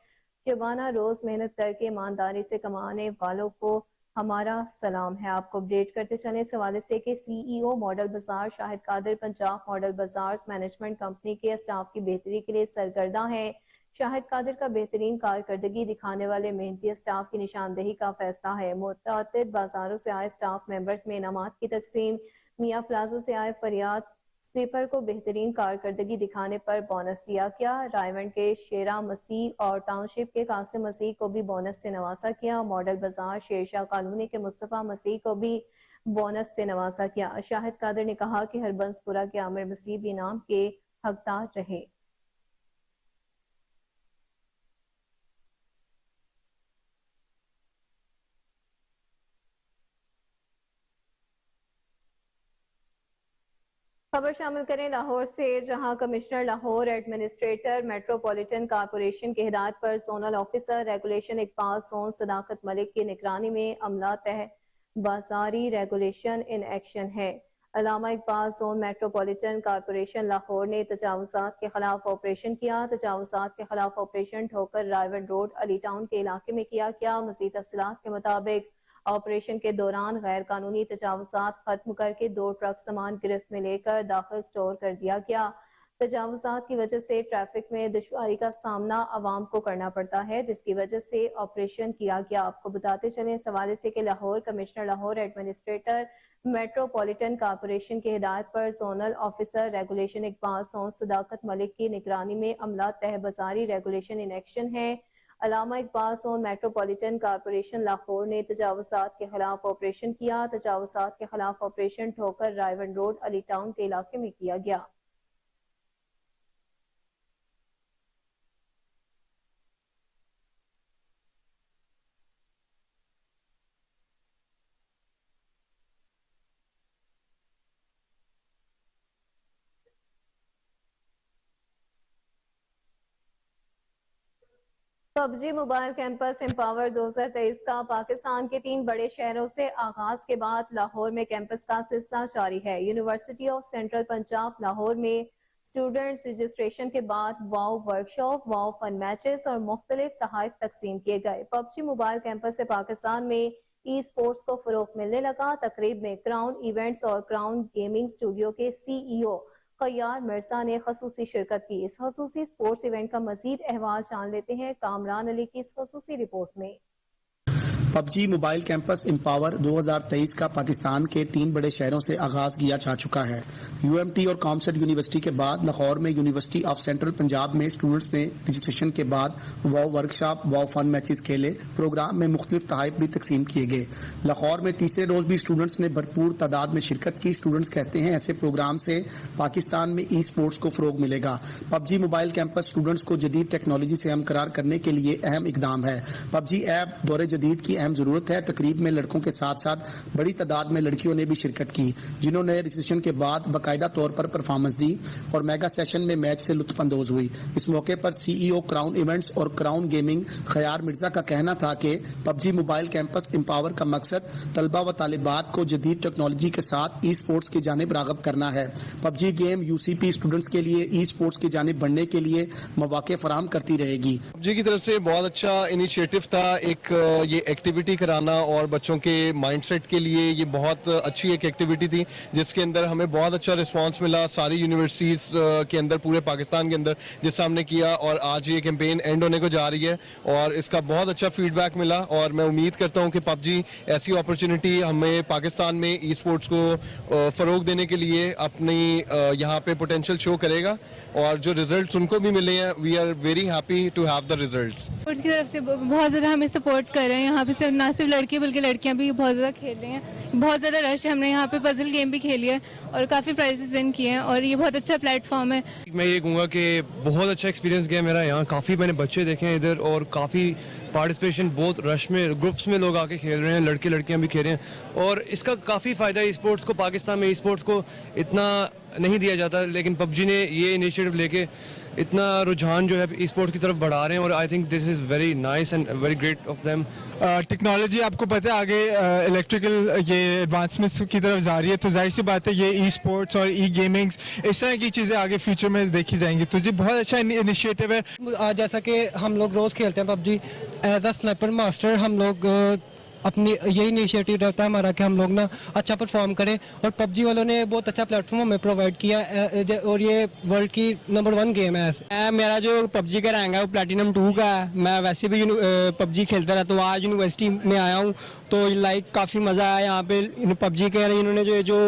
शबाना रोज मेहनत करके ईमानदारी से कमाने वालों को हमारा सलाम है। आपको अपडेट करते चले इस हवाले से कि सीईओ मॉडल बाजार शाहिद कादिर पंजाब मॉडल बाजार मैनेजमेंट कंपनी के स्टाफ की बेहतरी के लिए सरगर्दा है। शाहिद कादिर का बेहतरीन कारकर्दगी दिखाने वाले मेहनती स्टाफ की निशानदेही का फैसला है। मुतअद्दिद बाजारों से आए स्टाफ मेंबर्स में इनामात की तकसीम। मियां प्लाजा से आए फरियाद स्वीपर को बेहतरीन कारकर्दगी दिखाने पर बोनस दिया गया। रायवंड के शेरा मसीह और टाउनशिप के कासिम मसीह को भी बोनस से नवाजा किया। मॉडल बाजार शेरशाह कॉलोनी के मुस्तफा मसीह को भी बोनस से नवाजा किया। शाहिद कादिर ने कहा कि हरबंसपुरा के आमिर मसीह भी इनाम के हकदार रहे। खबर शामिल करें लाहौर से, जहां commissioner Lahore administrator metropolitan corporation की हिदायत पर जोनल ऑफिसर रेगुलेशन इकबाल सोन सदाकत मलिक की निगरानी में अमला तह बाजारी रेगुलेशन इन एक्शन है। Allama Iqbal zone metropolitan corporation Lahore ने तजावुजात के खिलाफ ऑपरेशन किया। तजावुजात के खिलाफ ऑपरेशन ठोकर रायवन रोड अली टाउन के इलाके में किया गया। मजीद तफसीलात के मुताबिक ऑपरेशन के दौरान गैर कानूनी तजावुजात खत्म करके 2 ट्रक सामान गिरफ्त में लेकर दाखिल स्टोर कर दिया गया। तजावुजात की वजह से ट्रैफिक में दुश्वारी का सामना आवाम को करना पड़ता है, जिसकी वजह से ऑपरेशन किया गया। आपको बताते चले इस हवाले से कि Lahore commissioner Lahore administrator metropolitan corporation की हिदायत पर जोनल ऑफिसर रेगुलेशन इकबाल सोन सदाकत मलिक की निगरानी में अमला तह बाजारी रेगुलेशन इन एक्शन है। अलामा इकबाल सोन मेट्रोपॉलिटन कारपोरेशन लाहौर ने तजावुजात के खिलाफ ऑपरेशन किया। तजावुजात के खिलाफ ऑपरेशन ठोकर रायवन रोड अली टाउन के इलाके में किया गया। पबजी मोबाइल कैंपस एम्पावर 2023 का पाकिस्तान के 3 बड़े शहरों से आगाज के बाद लाहौर में कैंपस का सिलसिला जारी है। University of central Punjab Lahore में स्टूडेंट्स रजिस्ट्रेशन के बाद वाव वर्कशॉप, वाव फन मैचेस और मुख्तलिफ तोहफे तकसीम किए गए। पबजी मोबाइल कैंपस से पाकिस्तान में ई स्पोर्ट्स को फरोग मिलने लगा। तकरीब में क्राउन इवेंट्स और क्राउन गेमिंग स्टूडियो के सीईओ कयार मिर्जा ने खसूसी शिरकत की। इस खसूसी स्पोर्ट्स इवेंट का मजीद अहवाल जान लेते हैं कामरान अली की इस खसूसी रिपोर्ट में। पबजी मोबाइल कैंपस एम्पावर 2023 का पाकिस्तान के 3 बड़े शहरों से आगाज किया जा चुका है। यूएमटी और कॉमसेट यूनिवर्सिटी के बाद लाहौर में यूनिवर्सिटी ऑफ सेंट्रल पंजाब में स्टूडेंट्स ने रजिस्ट्रेशन के बाद वाव वर्कशॉप, वाव फन मैचेस खेले। प्रोग्राम में मुख्तलिफ तोहफे भी तकसीम किए गए। लाहौर में तीसरे रोज भी स्टूडेंट्स ने भरपूर तादाद में शिरकत की। स्टूडेंट्स कहते हैं ऐसे प्रोग्राम से पाकिस्तान में ई स्पोर्ट्स को फरोग मिलेगा। पबजी मोबाइल कैंपस स्टूडेंट्स को जदीद टेक्नोलॉजी से हमकरार करने के लिए अहम इकदाम है। पबजी ऐप दौरे जदीद की की अहम जरूरत है। तकरीब में लड़कों के साथ साथ बड़ी तादाद में लड़कियों ने भी शिरकत की, जिन्होंने रिसेप्शन के बाद बाकायदा तौर पर परफॉर्मेंस दी और मेगा सेशन में मैच से लुत्फ अंदोज हुई। इस मौके पर सीईओ क्राउन इवेंट्स और क्राउन गेमिंग खयार मिर्जा का कहना था कि पबजी मोबाइल कैंपस एम्पावर का मकसद तलबा व तालिबात को जदीद टेक्नोलॉजी के साथ ई स्पोर्ट्स की जानिब राग़िब करना है। पबजी गेम यूसीपी स्टूडेंट्स के लिए ई स्पोर्ट्स की जानिब बढ़ने के लिए मौके फराहम करती रहेगी। पबजी की तरफ से बहुत अच्छा इनिशिएटिव था, एक ये एक्टिविटी कराना और बच्चों के माइंडसेट के लिए ये बहुत अच्छी एक एक्टिविटी थी, जिसके अंदर हमें बहुत अच्छा रिस्पांस मिला सारी यूनिवर्सिटीज़ के अंदर, पूरे पाकिस्तान के अंदर, जिससे हमने किया। और आज ये कैंपेन एंड होने को जा रही है और इसका बहुत अच्छा फीडबैक मिला और मैं उम्मीद करता हूँ कि पबजी ऐसी अपॉर्चुनिटी हमें पाकिस्तान में ई स्पोर्ट्स को फ़रोग देने के लिए अपनी यहाँ पे पोटेंशियल शो करेगा और जो रिजल्ट्स उनको भी मिले हैं, we are very happy to have the results. Sports की तरफ से बहुत ज़्यादा हमें सपोर्ट कर रहे हैं। यहाँ पे सिर्फ ना सिर्फ लड़के बल्कि लड़कियाँ भी बहुत ज़्यादा खेल रही हैं। बहुत ज़्यादा रश है। हमने यहाँ पे पजल गेम भी खेली है और काफ़ी प्राइजेस विन किए हैं और ये बहुत अच्छा प्लेटफॉर्म है। मैं ये कहूँगा कि बहुत अच्छा एक्सपीरियंस गया मेरा यहाँ। काफ़ी मैंने बच्चे देखे हैं इधर और काफ़ी पार्टिसिपेशन, बहुत रश में ग्रुप्स में लोग आके खेल रहे हैं, लड़के लड़कियाँ भी खेल रहे हैं और इसका काफ़ी फ़ायदा है। स्पोर्ट्स को पाकिस्तान में स्पोर्ट्स को इतना नहीं दिया जाता, लेकिन पबजी ने ये इनिशिएटिव लेके इतना रुझान जो है स्पोर्ट्स की तरफ बढ़ा रहे हैं और I think this is very nice and very great of them. Technology आपको पता है आगे इलेक्ट्रिकल ये एडवांसमेंट्स की तरफ जा रही है, तो जाहिर सी बात है ये ई स्पोर्ट्स और ई गेमिंग्स इस तरह की चीज़ें आगे फ्यूचर में देखी जाएंगी। तो जी बहुत अच्छा इनिशिएटिव है। जैसा कि हम लोग रोज़ खेलते हैं PUBG, as a sniper master हम लोग अपनी यही इनिशिएटिव रहता है हमारा कि हम लोग ना अच्छा परफॉर्म करें और पबजी वालों ने बहुत अच्छा प्लेटफॉर्म हमें प्रोवाइड किया और ये वर्ल्ड की नंबर 1 गेम है। मेरा जो पबजी का रैंक है वो प्लैटिनम 2 का है। मैं वैसे भी पबजी खेलता रहता हूँ, आज यूनिवर्सिटी में आया हूँ तो लाइक काफ़ी मज़ा आया यहाँ पे। पबजी के इन्होंने जो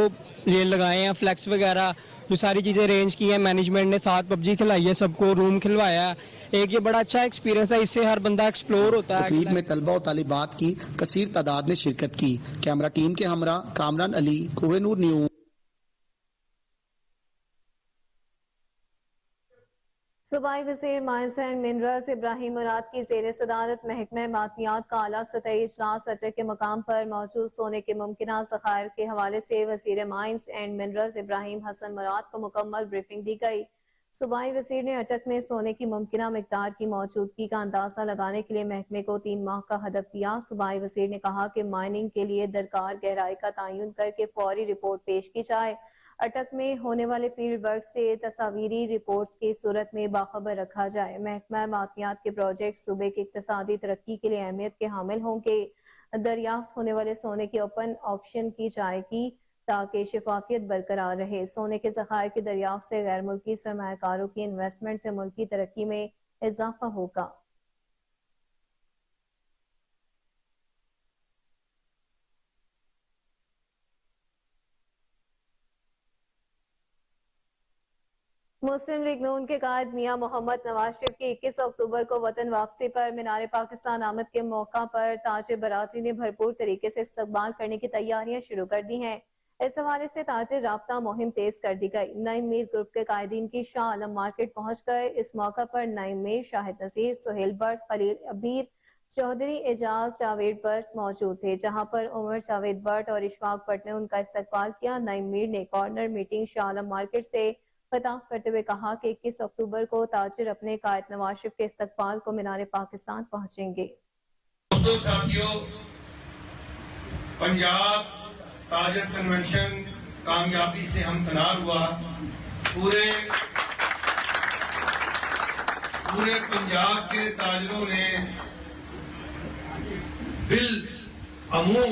ये लगाए हैं फ्लैक्स वगैरह, जो सारी चीज़ें अरेंज की हैं मैनेजमेंट ने, साथ पबजी खिलाई है, सबको रूम खिलवाया है। एक ये बड़ा अच्छा एक्सपीरियंस है, इससे हर बंदा एक्सप्लोर होता है। तकरीब में तलबा और तालिबात की कसीर तादाद ने शिरकत की। कैमरा टीम के हमरा कामरान अली, कोहिनूर न्यूज़। सूबाई वज़ीर माइंस एंड मिनरल्स इब्राहिम मुराद की ज़ेर सदारत महकमा मादनियात का आला सतही इजलास अटक के मकाम पर मौजूद सोने के मुमकिना ज़खायर के हवाले से वज़ीर mines and minerals Ibrahim Hassan Murad को मुकम्मल ब्रीफिंग दी गई। सूबाई वज़ीर ने अटक में सोने की मुमकिना मिकदार की मौजूदगी का अंदाजा लगाने के लिए महकमे को 3 माह का हदफ दिया। सूबाई वज़ीर ने कहा कि माइनिंग के लिए दरकार गहराई का तयन करके फौरी रिपोर्ट पेश की जाए। अटक में होने वाले फील्ड वर्क से तस्वीरी रिपोर्ट्स की सूरत में बाखबर रखा जाए। महकमा मादनियात के प्रोजेक्ट सूबे की इक्तिसादी तरक्की के लिए अहमियत के हामिल होंगे। दरियाफ्त होने वाले सोने की ओपन ऑक्शन की जाएगी ताकि शफाफियत बरकरार रहे। सोने के ज़खायर की दरियाफ्त से गैर मुल्की सरमायाकारों की इन्वेस्टमेंट से मुल्की तरक्की में इजाफा होगा। मुस्लिम लीग नून के कायद मियां मोहम्मद नवाज शरीफ की 21 अक्टूबर को वतन वापसी पर मीनार पाकिस्तान आमद के मौका पर ताज बरादरी ने भरपूर तरीके से इस्तकबाल करने की तैयारियां शुरू कर दी हैं। इस हवाले से ताज राब्ता मुहिम तेज कर दी गई। नईम मीर ग्रुप के कायदीन की शाह आलम मार्केट पहुंच गए। इस मौका पर नईम मीर, शाहिद नजीर, सुहेल भट्ट, खलील अबीर, चौधरी एजाज, जावेद भट्ट मौजूद थे, जहां पर उमर जावेद भट्ट और इशफाक भट्ट ने उनका इस्तकबाल किया। नईम मीर ने corner meeting Shah Alam market से खिताब करते हुए कहा कि 21 अक्टूबर को ताजिर अपने कायद नवाज शरीफ के इस्तकबाल को मीनार पाकिस्तान पहुंचेंगे। दोस्तों, साथियों, पंजाब ताजर कन्वेंशन कामयाबी से हमकनार हुआ। पूरे पंजाब के ताजरों ने बिल अमूम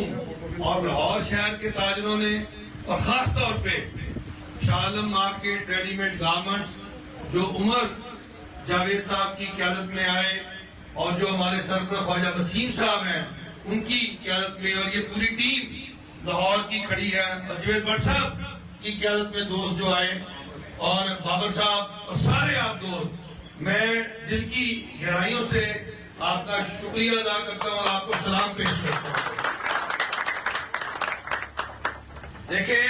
और लाहौर शहर के ताजरों ने और खास तौर पे Shah Alam market readymade garments जो उमर जावेद साहब की क़यादत में आए और जो हमारे सरपर ख्वाजा वसीम साहब हैं उनकी क़यादत में, और ये पूरी टीम लाहौर की खड़ी है, और जावेद भट्ट साहब की क़यादत में दोस्त जो आए और बाबर साहब और सारे आप दोस्त, मैं दिल की गहराइयों से आपका शुक्रिया अदा करता हूँ और आपको सलाम पेश करता हूँ। देखें,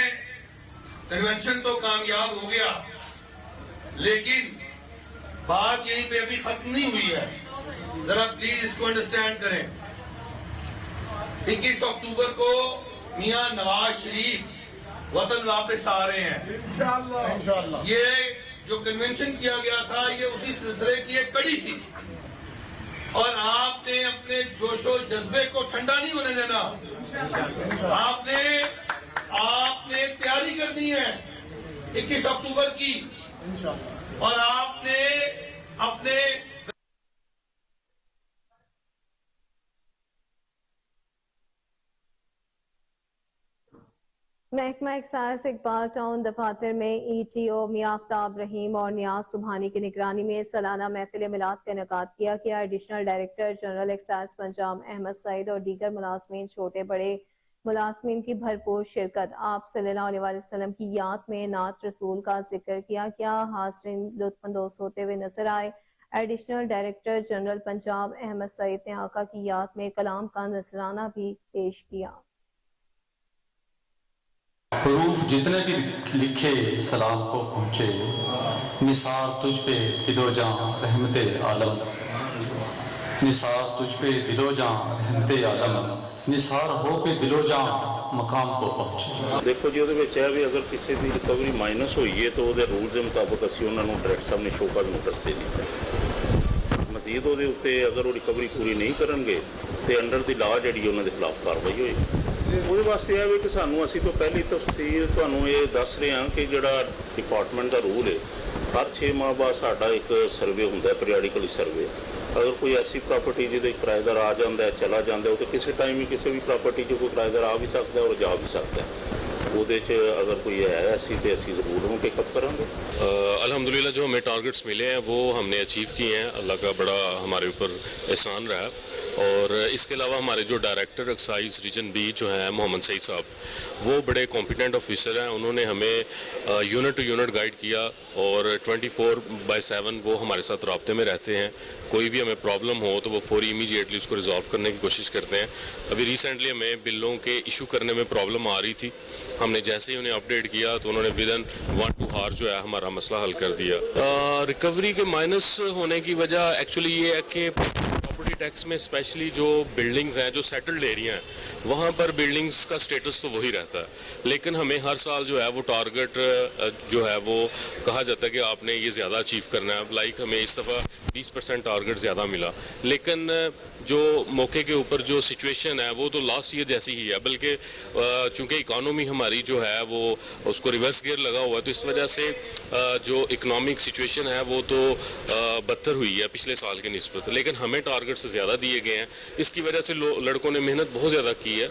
कन्वेंशन तो कामयाब हो गया, लेकिन बात यहीं पे अभी खत्म नहीं हुई है। जरा प्लीज इसको अंडरस्टैंड करें। 21 अक्टूबर को मियां नवाज शरीफ वतन वापस आ रहे हैं इंशाअल्लाह। ये जो कन्वेंशन किया गया था ये उसी सिलसिले की एक कड़ी थी और आपने अपने जोशो जज्बे को ठंडा नहीं होने देना। आपने तैयारी करनी है 21 अक्टूबर की और आपने अपने महकमा एक्साइज इकबाल टाउन दफातर में ETO मियां आफ्ताब रहीम और नियाज सुबहानी की निगरानी में सालाना महफिल मिलाद का इनेकाद किया गया। Additional director general excise Punjab Ahmad Saeed और दीगर मुलाजमीन छोटे बड़े मुलाजमीन की भरपूर शिरकत। आप सल्लल्लाहु अलैहि वसल्लम की याद में नात रसूल का जिक्र किया गया। हाज़रीन लुत्फानंदोज होते हुए नजर आए। Additional director general Punjab Ahmad Saeed ने आका की याद में कलाम का नजराना भी पेश किया। हरूफ जितने भी लिखे सलाम को पहुँचे, निसार तुझ पे दिलो जां रहमते आलम, निसार तुझ पे दिलो जां रहमते आलम, निसार हो के दिलो जां मकाम को पहुँचे। देखो जी ਉਹਦੇ ਵਿੱਚ ਹੈ ਵੀ ਅਗਰ ਕਿਸੇ ਦੀ ਰਿਕਵਰੀ ਮਾਈਨਸ ਹੋਈ ਹੈ ਤਾਂ ਉਹਦੇ ਰੂਲਸ ਦੇ ਮੁਤਾਬਕ ਅਸੀਂ ਉਹਨਾਂ ਨੂੰ ਡਾਇਰੈਕਟਰ ਸਾਹਿਬ ਨੇ ਸ਼ੋਕਾਜ਼ ਨੋਟਿਸ ਦੇ ਦਿੱਤਾ। ਮਜ਼ੀਦ ਉਹਦੇ ਉੱਤੇ ਅਗਰ ਉਹ ਰਿਕਵਰੀ ਪੂਰੀ ਨਹੀਂ ਕਰਨਗੇ ਤੇ ਅੰਡਰ ਦੀ ਲਾਅ ਜਿਹੜੀ ਉਹਨਾਂ ਦੇ ਖਿਲਾਫ ਕਾਰਵਾਈ ਹੋਏਗੀ। ਉਹਦੇ ਵਾਸਤੇ ਇਹ ਵੀ ਕਿ ਸਾਨੂੰ ਅਸੀਂ ਤੋਂ ਪਹਿਲੀ ਤਫਸੀਰ ਤੁਹਾਨੂੰ ਇਹ ਦੱਸ ਰਹੇ ਹਾਂ ਕਿ ਜਿਹੜਾ ਡਿਪਾਰਟਮੈਂਟ ਦਾ ਰੂਲ ਹੈ ਹਰ 6 ਮਾਹ ਬਾਅਦ ਸਾਡਾ ਇੱਕ ਸਰਵੇ ਹੁੰਦਾ ਹੈ, ਪੀਰੀਆਡਿਕਲੀ ਸਰਵੇ। ਅਗਰ ਕੋਈ ਐਸੀ ਪ੍ਰਾਪਰਟੀ ਜਿਹਦੇ ਕਿਰਾਏਦਾਰ ਆ ਜਾਂਦਾ ਹੈ ਚਲਾ ਜਾਂਦਾ ਹੈ, ਉਹ ਤਾਂ ਕਿਸੇ ਟਾਈਮ ਹੀ ਕਿਸੇ ਵੀ ਪ੍ਰਾਪਰਟੀ 'ਚ ਕੋਈ ਕਿਰਾਏਦਾਰ ਆ ਵੀ ਸਕਦਾ ਔਰ ਜਾ ਵੀ ਸਕਦਾ ਹੈ। ਉਹਦੇ 'ਚ ਅਗਰ ਕੋਈ ਹੈ ऐसी तो ਅਸੀਂ ज़रूर ਉਹਨੂੰ पिकअप करेंगे। अल्हम्दुलिल्लाह जो हमें टारगेट्स मिले हैं वो हमने अचीव किए हैं। अल्लाह का बड़ा हमारे ऊपर एहसान रहा है। और इसके अलावा हमारे जो डायरेक्टर एक्साइज रीजन बी जो हैं मोहम्मद सईद साहब, वो बड़े कॉम्पिटेंट ऑफिसर हैं। उन्होंने हमें यूनिट टू यूनिट गाइड किया और 24/7 वो हमारे साथ राब्ते में रहते हैं। कोई भी हमें प्रॉब्लम हो तो वो फौरी इमीडिएटली उसको रिजॉल्व करने की कोशिश करते हैं। अभी रिसेंटली हमें बिलों के इशू करने में प्रॉब्लम आ रही थी, हमने जैसे ही उन्हें अपडेट किया तो उन्होंने विदिन 1-2 आवर जो है हमारा मसला हल कर दिया। रिकवरी के माइनस होने की वजह एक्चुअली ये है कि प्रॉपर्टी टैक्स में स्पेशली जो बिल्डिंग्स हैं, जो सेटल्ड एरिया हैं, वहाँ पर बिल्डिंग्स का स्टेटस तो वही रहता है, लेकिन हमें हर साल जो है वो टारगेट जो है वो कहा जाता है कि आपने ये ज़्यादा अचीव करना है। लाइक हमें इस दफ़ा 20% टारगेट ज़्यादा मिला, लेकिन जो मौके के ऊपर जो सिचुएशन है वो तो लास्ट ईयर जैसी ही है, बल्कि चूँकि इकॉनमी हमारी जो है वो उसको रिवर्स गियर लगा हुआ है, तो इस वजह से जो इकनॉमिक सिचुएशन है वो तो बदतर हुई है पिछले साल के निस्बत, लेकिन हमें टारगेट से ज़्यादा दिए गए हैं। इसकी वजह से लड़कों ने मेहनत बहुत ज़्यादा की है,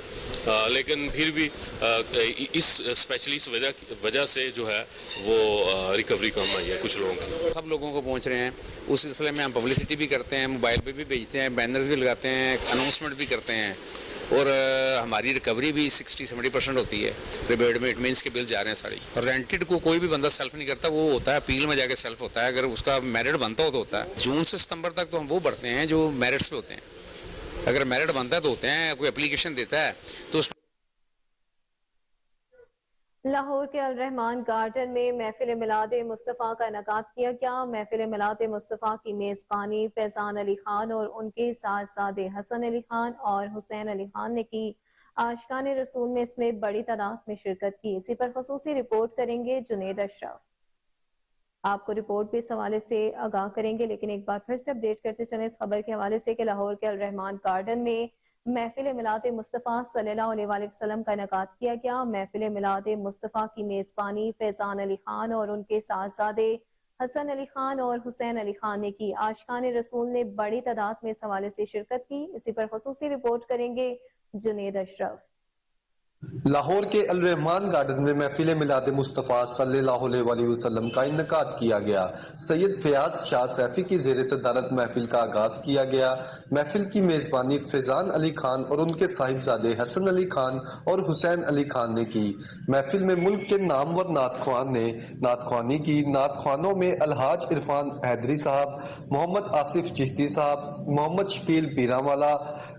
लेकिन फिर भी इस स्पेशली इस वजह से जो है वो रिकवरी कम आई है कुछ लोगों की। सब लोगों को पहुंच रहे हैं, उस सिलसिले में हम पब्लिसिटी भी करते हैं, मोबाइल पे भी भेजते हैं, बैनर्स भी लगाते हैं, अनाउंसमेंट भी करते हैं और हमारी रिकवरी भी 60-70% होती है। रिबेट में इट मीन्स के बिल जा रहे हैं सारी। और रेंटेड को कोई भी बंदा सेल्फ नहीं करता, वो होता है अपील में जाके सेल्फ होता है। अगर उसका मेरिट बनता हो तो होता है। जून से सितंबर तक तो हम वो बढ़ते हैं जो मेरिट्स पे होते हैं। अगर मेरिट बनता है तो होते हैं, कोई एप्लीकेशन देता है तो लाहौर के अल रहमान गार्डन में महफिल मिलाद मुस्तफ़ा का इनेकाद किया गया। महफिल मिलाद मुस्तफ़ा की मेज़बानी फैज़ान अली खान और उनके साहबजादे हसन अली खान और हुसैन अली खान ने की। आशिकान रसूल में इसमें बड़ी तादाद में शिरकत की। इसी पर खसूसी रिपोर्ट करेंगे जुनेद अशरफ। आपको रिपोर्ट भी इस हवाले से आगाह करेंगे, लेकिन एक बार फिर से अपडेट करते चले इस खबर के हवाले से कि लाहौर के अल रहमान गार्डन में महफिल मिलाद मुस्तफ़ा सल्लल्लाहु अलैहि वसल्लम का इनेकाद किया गया। महफिल मिलाद मुस्तफ़ा की मेज़बानी फैज़ान अली खान और उनके साहबजादे हसन अली खान और हुसैन अली खान ने की। आशिकान रसूल ने बड़ी तादाद में इस हवाले से शिरकत की। इसी पर खसूसी रिपोर्ट करेंगे जुनेद अशरफ। लाहौर के अल रहमान गार्डन में महफिल मिलाद मुस्तफ़ा सल्लल्लाहु अलैहि वसल्लम का इनेकाद किया गया। सैयद फयाज शाह सैफी की ज़ेर सदारत महफिल का आगाज किया गया। महफिल की मेज़बानी फैज़ान अली खान और उनके साहिबजादे हसन अली खान और हुसैन अली खान ने की। महफिल में मुल्क के नामवर नात ख्वान ने नात ख्वानी की। नात ख्वानों में अलहाज इरफान हैदरी साहब, मोहम्मद आसिफ चिश्ती साहब, मोहम्मद शकील पीरावाला,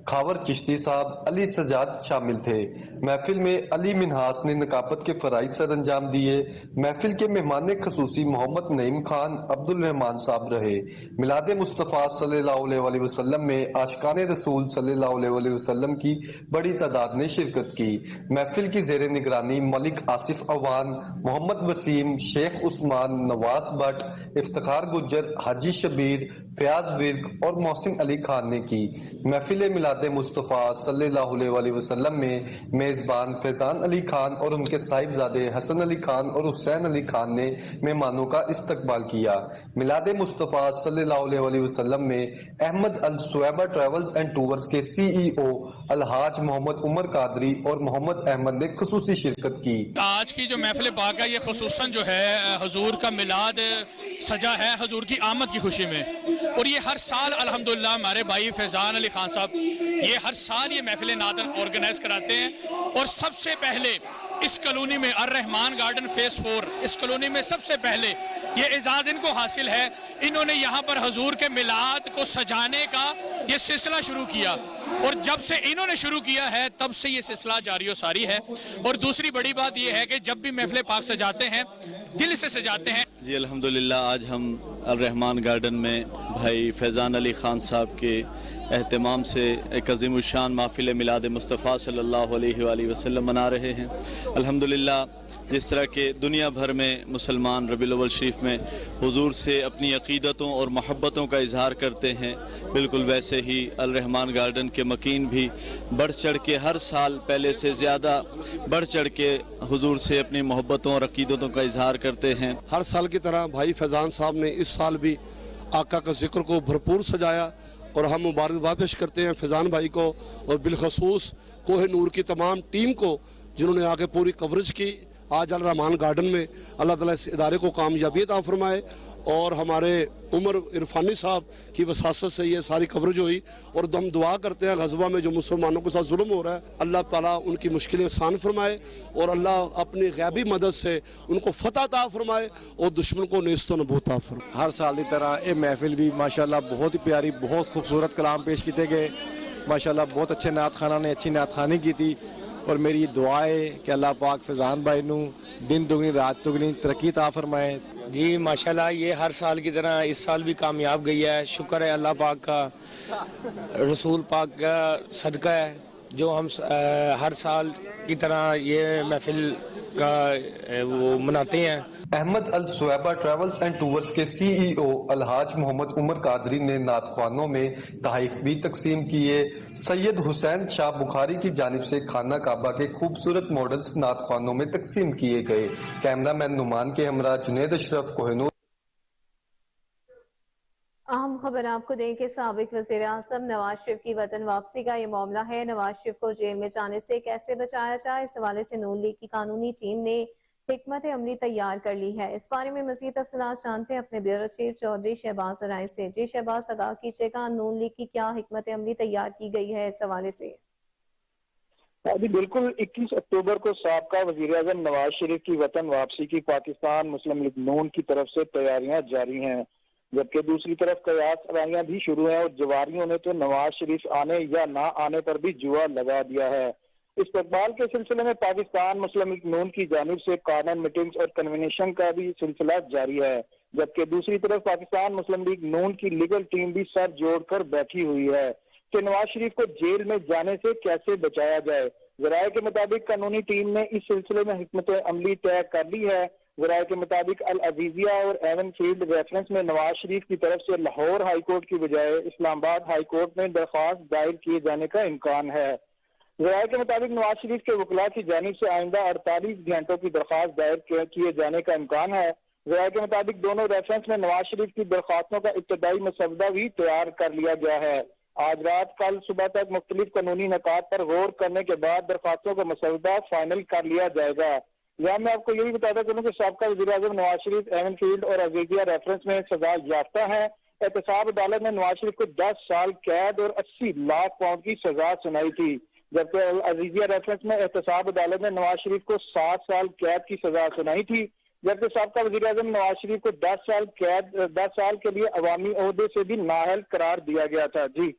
खावर चिश्ती साहब, अली सजाद शामिल थे। महफिल में अली मिन्हास ने नकाबत के फराइज सर अंजाम दिए। महफिल के मेहमान खसूसी मोहम्मद नईम खान अब्दुल रहमान साहब रहे। मिलाद मुस्तफ़ा सल्लल्लाहु अलैहि वसल्लम में आशिकाने रसूल सल्लल्लाहु अलैहि वसल्लम की बड़ी तादाद ने शिरकत की। महफिल की जेर निगरानी मलिक आसिफ अवान, मोहम्मद वसीम, शेख उस्मान, नवाज भट्ट, इफ्तिखार गुज्जर, हाजी शबीर, फयाज विर्क और मोहसिन अली खान ने की। महफिल मिलाद मुस्तफ़ा सल्लल्लाहु अलैहि वसल्लम में मेजबान फैजान अली खान और उनके साहिबजादे हसन अली खान और हुसैन अली खान ने मेहमानों का इस्तकबाल किया। मिलाद मुस्तफ़ा सल्लल्लाहु अलैहि वसल्लम में अहमद अल सुएबा ट्रैवल्स एंड टूर्स के CEO अलहाज मोहम्मद उमर कादरी और मोहम्मद अहमद ने खुसूसी शिरकत की। आज की जो महफिल पाक है ये खुसूसन जो है हुजूर का मिलाद सजा है हुजूर की आमद की खुशी में, और ये हर साल अल्हम्दुलिल्लाह हमारे भाई फैजान अली खान साहब ये हर साल ये महफिल नादर ऑर्गेनाइज कराते हैं। और सबसे पहले इस कॉलोनी में अर्रहमान गार्डन फेस 4 इस कॉलोनी में सबसे पहले ये एजाज़ इनको हासिल है। इन्होंने यहाँ पर हुजूर के मिलाद को सजाने का ये सिलसिला शुरू किया, और जब से इन्होंने शुरू किया है तब से ये सिलसिला जारी और सारी है। और दूसरी बड़ी बात ये है कि जब भी महफिल पाक सजाते हैं दिल से सजाते हैं। जी अल्हम्दुलिल्लाह, आज हम अर्रहमान गार्डन में भाई फैज़ान अली ख़ान साहब के एहतमाम से एक अज़ीमुश्शान महफ़िल मिलाद मुस्तफ़ा सल्लल्लाहु अलैहि वसल्लम मना रहे हैं। अल्हम्दुलिल्लाह, जिस तरह के दुनिया भर में मुसलमान रबीउल अव्वल शरीफ में हुजूर से अपनी अक़ीदतों और मोहब्बतों का इजहार करते हैं, बिल्कुल वैसे ही अल रहमान गार्डन के मकीन भी बढ़ चढ़ के हर साल पहले से ज़्यादा बढ़ चढ़ के हुजूर से अपनी मोहब्बतों और अक़ीदतों का इजहार करते हैं। हर साल की तरह भाई फैज़ान साहब ने इस साल भी आका का ज़िक्र को भरपूर सजाया, और हम मुबारकबाद पेश करते हैं फैज़ान भाई को और बिलखसूस कोह नूर की तमाम टीम को जिन्होंने आके पूरी कवरेज की। आज अल रहमान गार्डन में अल्लाह ताला इस इदारे को कामयाबी अता फरमाए, और हमारे उमर इरफानी साहब की वसासत से ये सारी कवरेज हुई। और हम दुआ करते हैं गज़वा में जो मुसलमानों के साथ जुल्म हो रहा है अल्लाह ताला उनकी मुश्किलें आसान फरमाए, और अल्लाह अपनी गैबी मदद से उनको फतह अता फरमाए और दुश्मन को नेस्त व नबूत अता फरमाए। हर साल की तरह ये महफिल भी माशाल्लाह बहुत ही प्यारी, बहुत खूबसूरत कलाम पेश किए गए। माशाल्लाह बहुत अच्छे नात खाना ने अच्छी नात खानी की थी, और मेरी दुआ है कि अल्लाह पाक फैज़ान भाई नू दिन दुगनी रात दुगनी तरक्की अता फरमाए। जी माशाल्लाह, ये हर साल की तरह इस साल भी कामयाब गई है। शुक्र है अल्लाह पाक का, रसूल पाक का सदका है जो हम हर साल की तरह ये महफिल का वो मनाते हैं। अहमद अल सुएबा ट्रैवल्स एंड टूर्स के CEO अलहाज मोहम्मद उमर कादरी ने नातख्वानों में तहफ़ भी तकसीम किए। सैयद हुसैन शाह बुखारी की जानिब से खाना काबा के खूबसूरत मॉडल्स नातख्वानों में तकसीम किए गए। कैमरामैन नुमान के हमरा जुनेद अशरफ कोहिनूर। अहम खबर आपको दें कि साबिक वज़ीर आज़म नवाज शरीफ की वतन वापसी का ये मामला है। नवाज शरीफ को जेल में जाने से कैसे बचाया जाए, इस हवाले से नून लीग की कानूनी टीम ने हिकमत अमली तैयार कर ली है। इस बारे में मज़ीद तफसीलात जानते हैं अपने ब्यूरो चीफ चौधरी शहबाज अराई से। जी शहबाज, आगाह कीजिएगा, नून लीग की क्या हिकमत अमली तैयार की गई है इस हवाले से? जी बिल्कुल, 21 अक्टूबर को साबका वज़ीर आज़म नवाज शरीफ की वतन वापसी की पाकिस्तान मुस्लिम लीग नून की तरफ से तैयारियां जारी हैं, जबकि दूसरी तरफ कयास अराइयां भी शुरू हैं। और जवारियों ने तो नवाज शरीफ आने या ना आने पर भी जुआ लगा दिया है। इस्तकबाल के सिलसिले में पाकिस्तान मुस्लिम लीग नून की जानिब से कार्नर मीटिंग्स और कन्वेंशन का भी सिलसिला जारी है, जबकि दूसरी तरफ पाकिस्तान मुस्लिम लीग नून की लीगल टीम भी सर जोड़कर बैठी हुई है कि नवाज शरीफ को जेल में जाने से कैसे बचाया जाए। ज़राए के मुताबिक कानूनी टीम ने इस सिलसिले में हिकमत अमली तय कर ली है। ज़राए के मुताबिक अल अजीजिया और एवन फील्ड रेफरेंस में नवाज शरीफ की तरफ से लाहौर हाई कोर्ट की बजाय इस्लामाबाद हाई कोर्ट में दरख्वास्त दायर किए जाने का इम्कान है। ज़राए के मुताबिक नवाज शरीफ के वकला की जानिब से आइंदा 48 घंटों की दरख्वास्त दायर किए जाने का इम्कान है। ज़राए के मुताबिक दोनों रेफरेंस में नवाज शरीफ की दरख्वास्तों का इब्तदाई मसवदा भी तैयार कर लिया गया है। आज रात कल सुबह तक मुख्तलिफ कानूनी निकात पर गौर करने के बाद दरख्वास्तों का मसवदा फाइनल कर लिया जाएगा। यहाँ मैं आपको ये भी बताता चलूँ कि साबका वज़ीर आज़म नवाज शरीफ एवन फील्ड और अजीजिया रेफरेंस में सजा याफ्ता है। एहतसाब अदालत ने नवाज शरीफ को 10 साल कैद और 80 लाख पाउंड की सजा सुनाई थी, जबकि अजीजिया रेफरेंस में एहतसाब अदालत ने नवाज शरीफ को 7 साल कैद की सजा सुनाई थी, जबकि साबका वज़ीर आज़म नवाज शरीफ को 10 साल के लिए अवामी ओहदे से भी नाअहल करार दिया गया था। जी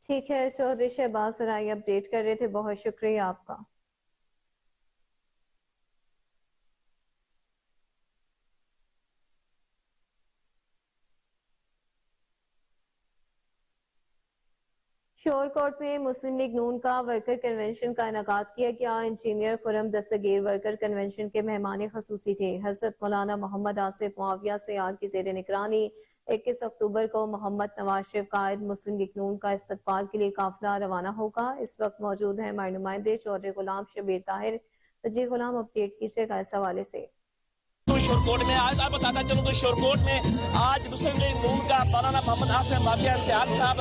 ठीक है, चौधरी शहबाज अराई अपडेट कर रहे थे, बहुत शुक्रिया आपका। شورکوٹ میں مسلم لیگ نون کا ورکر کنونشن کا انعقاد کیا گیا. Engineer Khurram Dastgir worker convention کے مہمان خصوصی تھے. حضرت مولانا محمد آصف معاویہ سیال کی زیر نگرانی 21 اکتوبر کو محمد نواز شریف قائد مسلم لیگ نون کا استقبال کے لیے قافلہ روانہ ہوگا. اس وقت موجود ہیں ہمارے نمائندے چودھری غلام شبیر طاہر. جی غلام، اپڈیٹ کیجیے گا اس حوالے سے. شورکوٹ میں آج آپ بتاتا چلوں تو شورکوٹ میں آج مسلم لیگ نون کا مولانا محمد آصف معاویہ سیال صاحب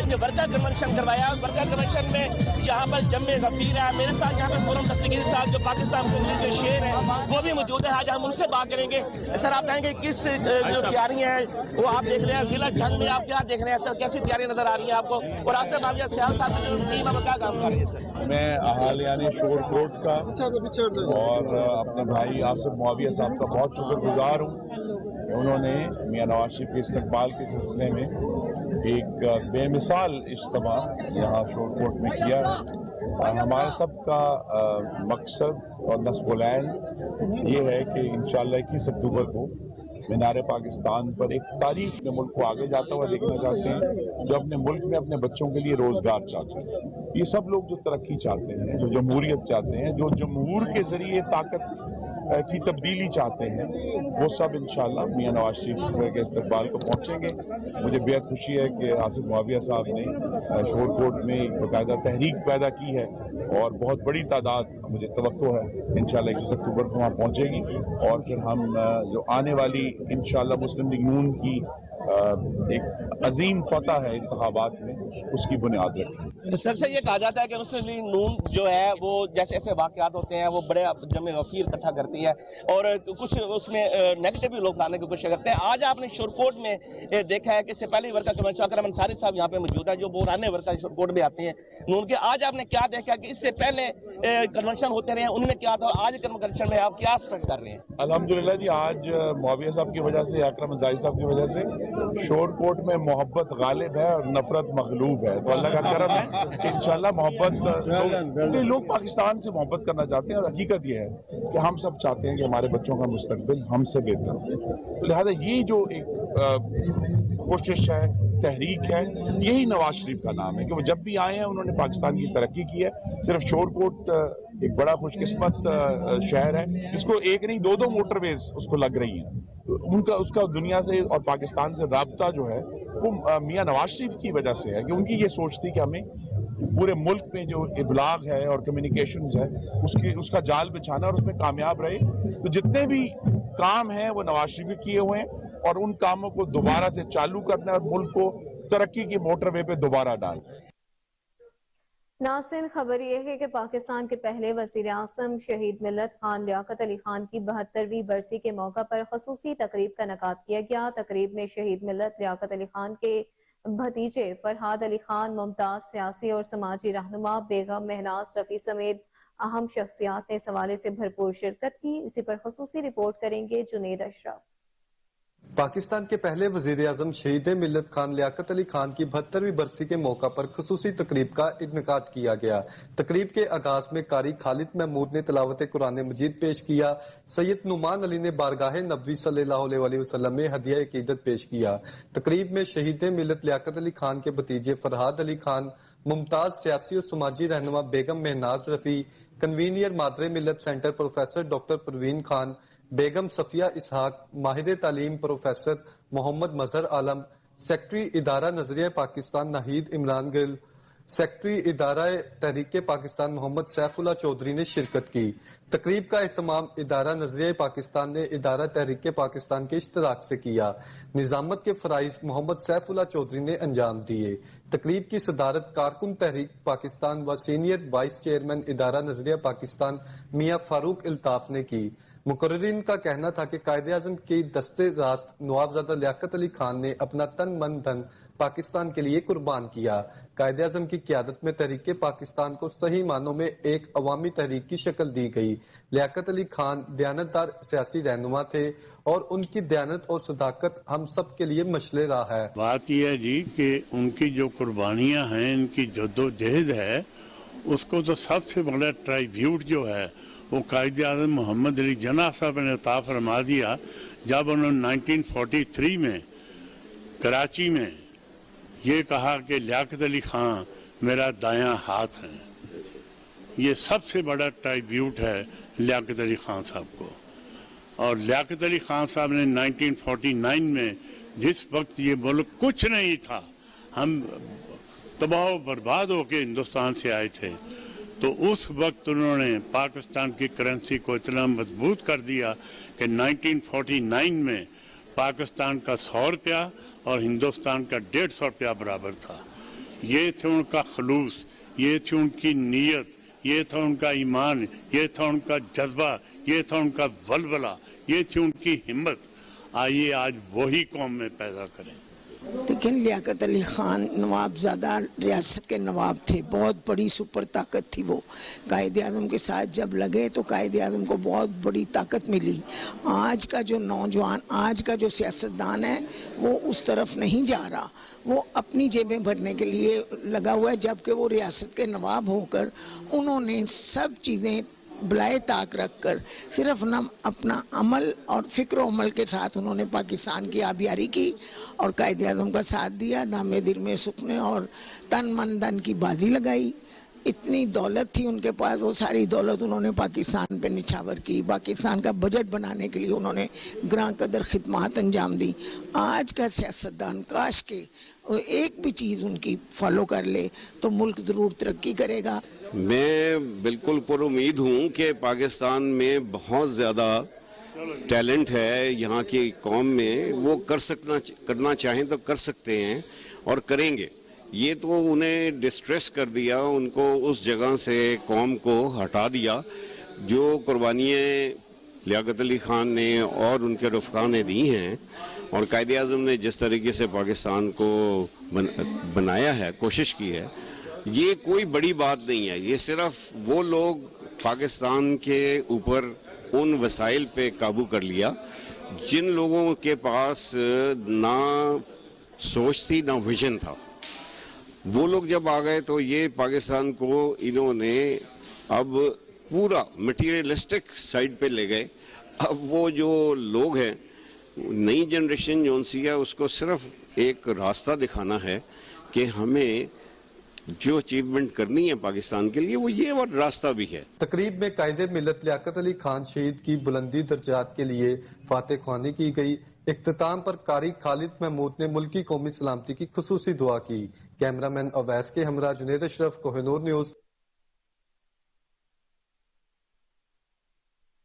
جو ورکر کنونشن کروایا. اس ورکر کنونشن میں یہاں پر جمع غفیر ہے. میرے ساتھ یہاں پر خرم دستگیر صاحب جو پاکستان مسلم لیگ کے شیر ہیں وہ بھی موجود ہیں. آج ہم ان سے بات کریں گے. سر آپ کہیں گے کس جو تیاریاں ہیں وہ آپ دیکھ رہے ہیں ضلع جنگ میں آپ کیا دیکھ رہے ہیں سر؟ کیسی تیاریاں نظر آ رہی ہیں آپ کو؟ اور آصف معاویہ سیال صاحب کی جو ٹیم ہے وہ کیا کام کر رہی ہے سر؟ میں اہالیان شورکوٹ کا اور اپنے بھائی آصف معاویہ صاحب کا بہت شکر گزار ہوں کہ انہوں نے میاں نواز شریف کے استقبال کے سلسلے میں ایک بے مثال اجتماع یہاں شورکوٹ میں کیا. ہمارا سب کا مقصد اور نصب العین یہ ہے کہ انشاءاللہ 21 اکتوبر کو مینار پاکستان پر ایک تاریخ میں ملک کو آگے جاتا ہوا دیکھنا چاہتے ہیں جو اپنے ملک میں اپنے بچوں کے لیے روزگار چاہتے ہیں. یہ سب لوگ جو ترقی چاہتے ہیں، جو جمہوریت چاہتے ہیں، جو جمہور کے ذریعے طاقت کی تبدیلی چاہتے ہیں، وہ سب انشاءاللہ میاں نواز شریف کے استقبال کو پہنچیں گے. مجھے بہت خوشی ہے کہ آصف معاویہ صاحب نے شورکوٹ میں باقاعدہ تحریک پیدا کی ہے اور بہت بڑی تعداد مجھے توقع ہے انشاءاللہ 21 اکتوبر کو وہاں پہنچے گی اور پھر ہم جو آنے والی انشاءاللہ مسلم لیگ نون کی ایک عظیم فتح ہے انتخابات میں، اس کی بنیاد رکھیں. سر سے یہ کہا جاتا ہے کہ مسلم لیگ نون جو ہے وہ جیسے ایسے واقعات ہوتے ہیں وہ بڑے جمع غفیر اکٹھا کرتی ہے اور کچھ اس میں نیگیٹو بھی لوگ لانے کی کوشش کرتے ہیں. آج آپ نے شورکوٹ میں دیکھا ہے کہ اس سے پہلے ورکر کنونشن اکرم انصاری صاحب یہاں پہ موجود ہے جو پرانے ورکر شورکوٹ میں آتے ہیں نون کے. آج آپ نے کیا دیکھا کہ اس سے پہلے کنونشن ہوتے رہے ہیں ان میں کیا تھا، آج کنونشن میں آپ کیا ایکسپیکٹ کر رہے ہیں؟ الحمدللہ جی، آج معاویہ صاحب کی وجہ سے، اکرم انصاری صاحب کی وجہ سے شورکوٹ میں محبت غالب ہے اور نفرت مغلوب ہے. تو اللہ کا کرم ہے کہ انشاءاللہ محبت لوگ پاکستان سے محبت کرنا چاہتے ہیں اور حقیقت یہ ہے کہ ہم سب چاہتے ہیں کہ ہمارے بچوں کا مستقبل ہم سے بہتر ہو. لہذا یہ جو ایک کوشش ہے، تحریک ہے، یہی نواز شریف کا نام ہے کہ وہ جب بھی آئے ہیں انہوں نے پاکستان کی ترقی کی ہے. صرف شورکوٹ ایک بڑا خوش قسمت شہر ہے جس کو ایک نہیں دو موٹر ویز اس کو لگ رہی ہیں. اس کا دنیا سے اور پاکستان سے رابطہ جو ہے وہ میاں نواز شریف کی وجہ سے ہے کہ ان کی یہ سوچ تھی کہ ہمیں پورے ملک میں جو ابلاغ ہے اور کمیونیکیشنز ہے اس کا جال بچھانا اور اس میں کامیاب رہے. تو جتنے بھی کام ہیں وہ نواز شریف کیے ہوئے ہیں اور ان کاموں کو دوبارہ سے چالو کرنا اور ملک کو ترقی کی موٹر وے پہ دوبارہ ڈالنا. ناصر، خبر یہ ہے کہ پاکستان کے پہلے وزیر اعظم شہید ملت خان لیاقت علی خان کی 72ویں برسی کے موقع پر خصوصی تقریب کا انعقاد کیا گیا. تقریب میں شہید ملت لیاقت علی خان کے بھتیجے فرحاد علی خان، ممتاز سیاسی اور سماجی رہنما بیگم مہناز رفیع سمیت اہم شخصیات نے اس حوالے سے بھرپور شرکت کی. اسی پر خصوصی رپورٹ کریں گے جنید اشرف. پاکستان کے پہلے وزیر اعظم شہید ملت خان لیاقت علی خان کی 72ویں برسی کے موقع پر خصوصی تقریب کا انعقاد کیا گیا. تقریب کے آغاز میں قاری خالد محمود نے تلاوت قرآن مجید پیش کیا. سید نعمان علی نے بارگاہ نبوی صلی اللہ علیہ وسلم میں ہدیہ عقیدت پیش کیا. تقریب میں شہید ملت لیاقت علی خان کے بھتیجے فرحاد علی خان، ممتاز سیاسی اور سماجی رہنما بیگم Mahnaz Rafi, convener Madar Millat centre professor doctor Parveen Khan, Begum Safia اسحاق، ماہر تعلیم پروفیسر محمد مظہر عالم، سیکرٹری ادارہ نظریہ پاکستان ناہید عمران گل، سیکرٹری ادارہ تحریک پاکستان محمد سیف اللہ چودھری نے شرکت کی. تقریب کا اہتمام ادارہ نظریہ پاکستان نے ادارہ تحریک پاکستان کے اشتراک سے کیا. نظامت کے فرائض محمد سیف اللہ چودھری نے انجام دیے. تقریب کی صدارت کارکن تحریک پاکستان و سینئر وائس چیئرمین ادارہ نظریہ پاکستان میاں فاروق الطاف نے کی. مقررین کا کہنا تھا کہ قائد اعظم کی دست راست نوابزادہ لیاقت علی خان نے اپنا تن من دھن پاکستان کے لیے قربان کیا. قائد اعظم کی قیادت میں تحریک پاکستان کو صحیح معنوں میں ایک عوامی تحریک کی شکل دی گئی. لیاقت علی خان دیانتدار سیاسی رہنما تھے اور ان کی دیانت اور صداقت ہم سب کے لیے مشعل راہ ہے. بات یہ ہے جی کہ ان کی جو قربانیاں ہیں، ان کی جدوجہد ہے، اس کو تو سب سے بڑا ٹرائیبیوٹ جو ہے وہ قائد اعظم محمد علی جناح صاحب نے عطا فرما دیا جب انہوں نے 1943 میں کراچی میں یہ کہا کہ لیاقت علی خان मेरा दायां हाथ हैं। ये सबसे बड़ा ट्राइब्यूट है लियाकत अली खान साहब को। और लियाकत अली खान साहब ने 1949 में जिस वक्त ये मुल्क कुछ नहीं था, हम तबाह बर्बाद होकर हिंदुस्तान से आए थे, तो उस वक्त उन्होंने पाकिस्तान की करेंसी को इतना मजबूत कर दिया कि 1949 में पाकिस्तान का 100 रुपया और हिंदुस्तान का 150 रुपया बराबर था। ये थे उनका खलूस, ये थी उनकी नीयत, ये था उनका ईमान, ये था उनका जज्बा, ये था उनका वलवला, ये थी उनकी हिम्मत। आइए आज वही कौम में पैदा करें। लेकिन लियाकत अली खान नवाबजादा रियासत के नवाब थे, बहुत बड़ी सुपर ताकत थी वो। कायदे आज़म के साथ जब लगे तो कायदे आज़म को बहुत बड़ी ताकत मिली। आज का जो नौजवान, आज का जो सियासतदान है वो उस तरफ नहीं जा रहा, वो अपनी जेबें भरने के लिए लगा हुआ है, जबकि वो रियासत के नवाब होकर उन्होंने सब चीज़ें बलाए ताक रख कर सिर्फ न अपना अमल और फ़िक्र अमल के साथ उन्होंने पाकिस्तान की आबियारी की और कायदे आज़म का साथ दिया। नामे दिल में सुखने और तन मन धन की बाजी लगाई। इतनी दौलत थी उनके पास, वो सारी दौलत उन्होंने पाकिस्तान पे निछावर की। पाकिस्तान का बजट बनाने के लिए उन्होंने ग्रां कदर खिदमत अंजाम दी। आज का सियासतदान काश के एक भी चीज़ उनकी फॉलो कर ले तो मुल्क ज़रूर तरक्की करेगा। मैं बिल्कुल पर उम्मीद हूँ कि पाकिस्तान में बहुत ज़्यादा टैलेंट है यहाँ की कौम में, वो करना चाहें तो कर सकते हैं और करेंगे। ये तो उन्हें डिस्ट्रेस कर दिया, उनको उस जगह से कौम को हटा दिया। जो कुर्बानियाँ लियाकत अली खान ने और उनके रफ़क़ा ने दी हैं और कायदे आज़म ने जिस तरीके से पाकिस्तान को बनाया है, कोशिश की है, ये कोई बड़ी बात नहीं है। ये सिर्फ वो लोग पाकिस्तान के ऊपर उन वसाइल पे काबू कर लिया जिन लोगों के पास ना सोच थी ना विजन था। वो लोग जब आ गए तो ये पाकिस्तान को इन्होंने अब पूरा मटीरियलिस्टिक साइड पे ले गए। अब वो जो लोग हैं, नई जनरेशन जो सी है, उसको सिर्फ एक रास्ता दिखाना है कि हमें जो अचीवमेंट करनी है पाकिस्तान के लिए वो ये और रास्ता भी है। तकरीब में कायदे मिलत लियाकत अली खान शहीद की बुलंदी दर्जात के लिए फातह ख्वानी की गई। इख्तिताम पर कारी खालिद महमूद ने मुल्की कौमी सलामती की खुसूसी दुआ की। कैमरामैन अवैस के हमरा जुनेद अशरफ, कोहिनूर न्यूज।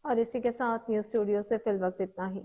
और इसी के साथ न्यूज स्टूडियो से फिल वक्त इतना ही।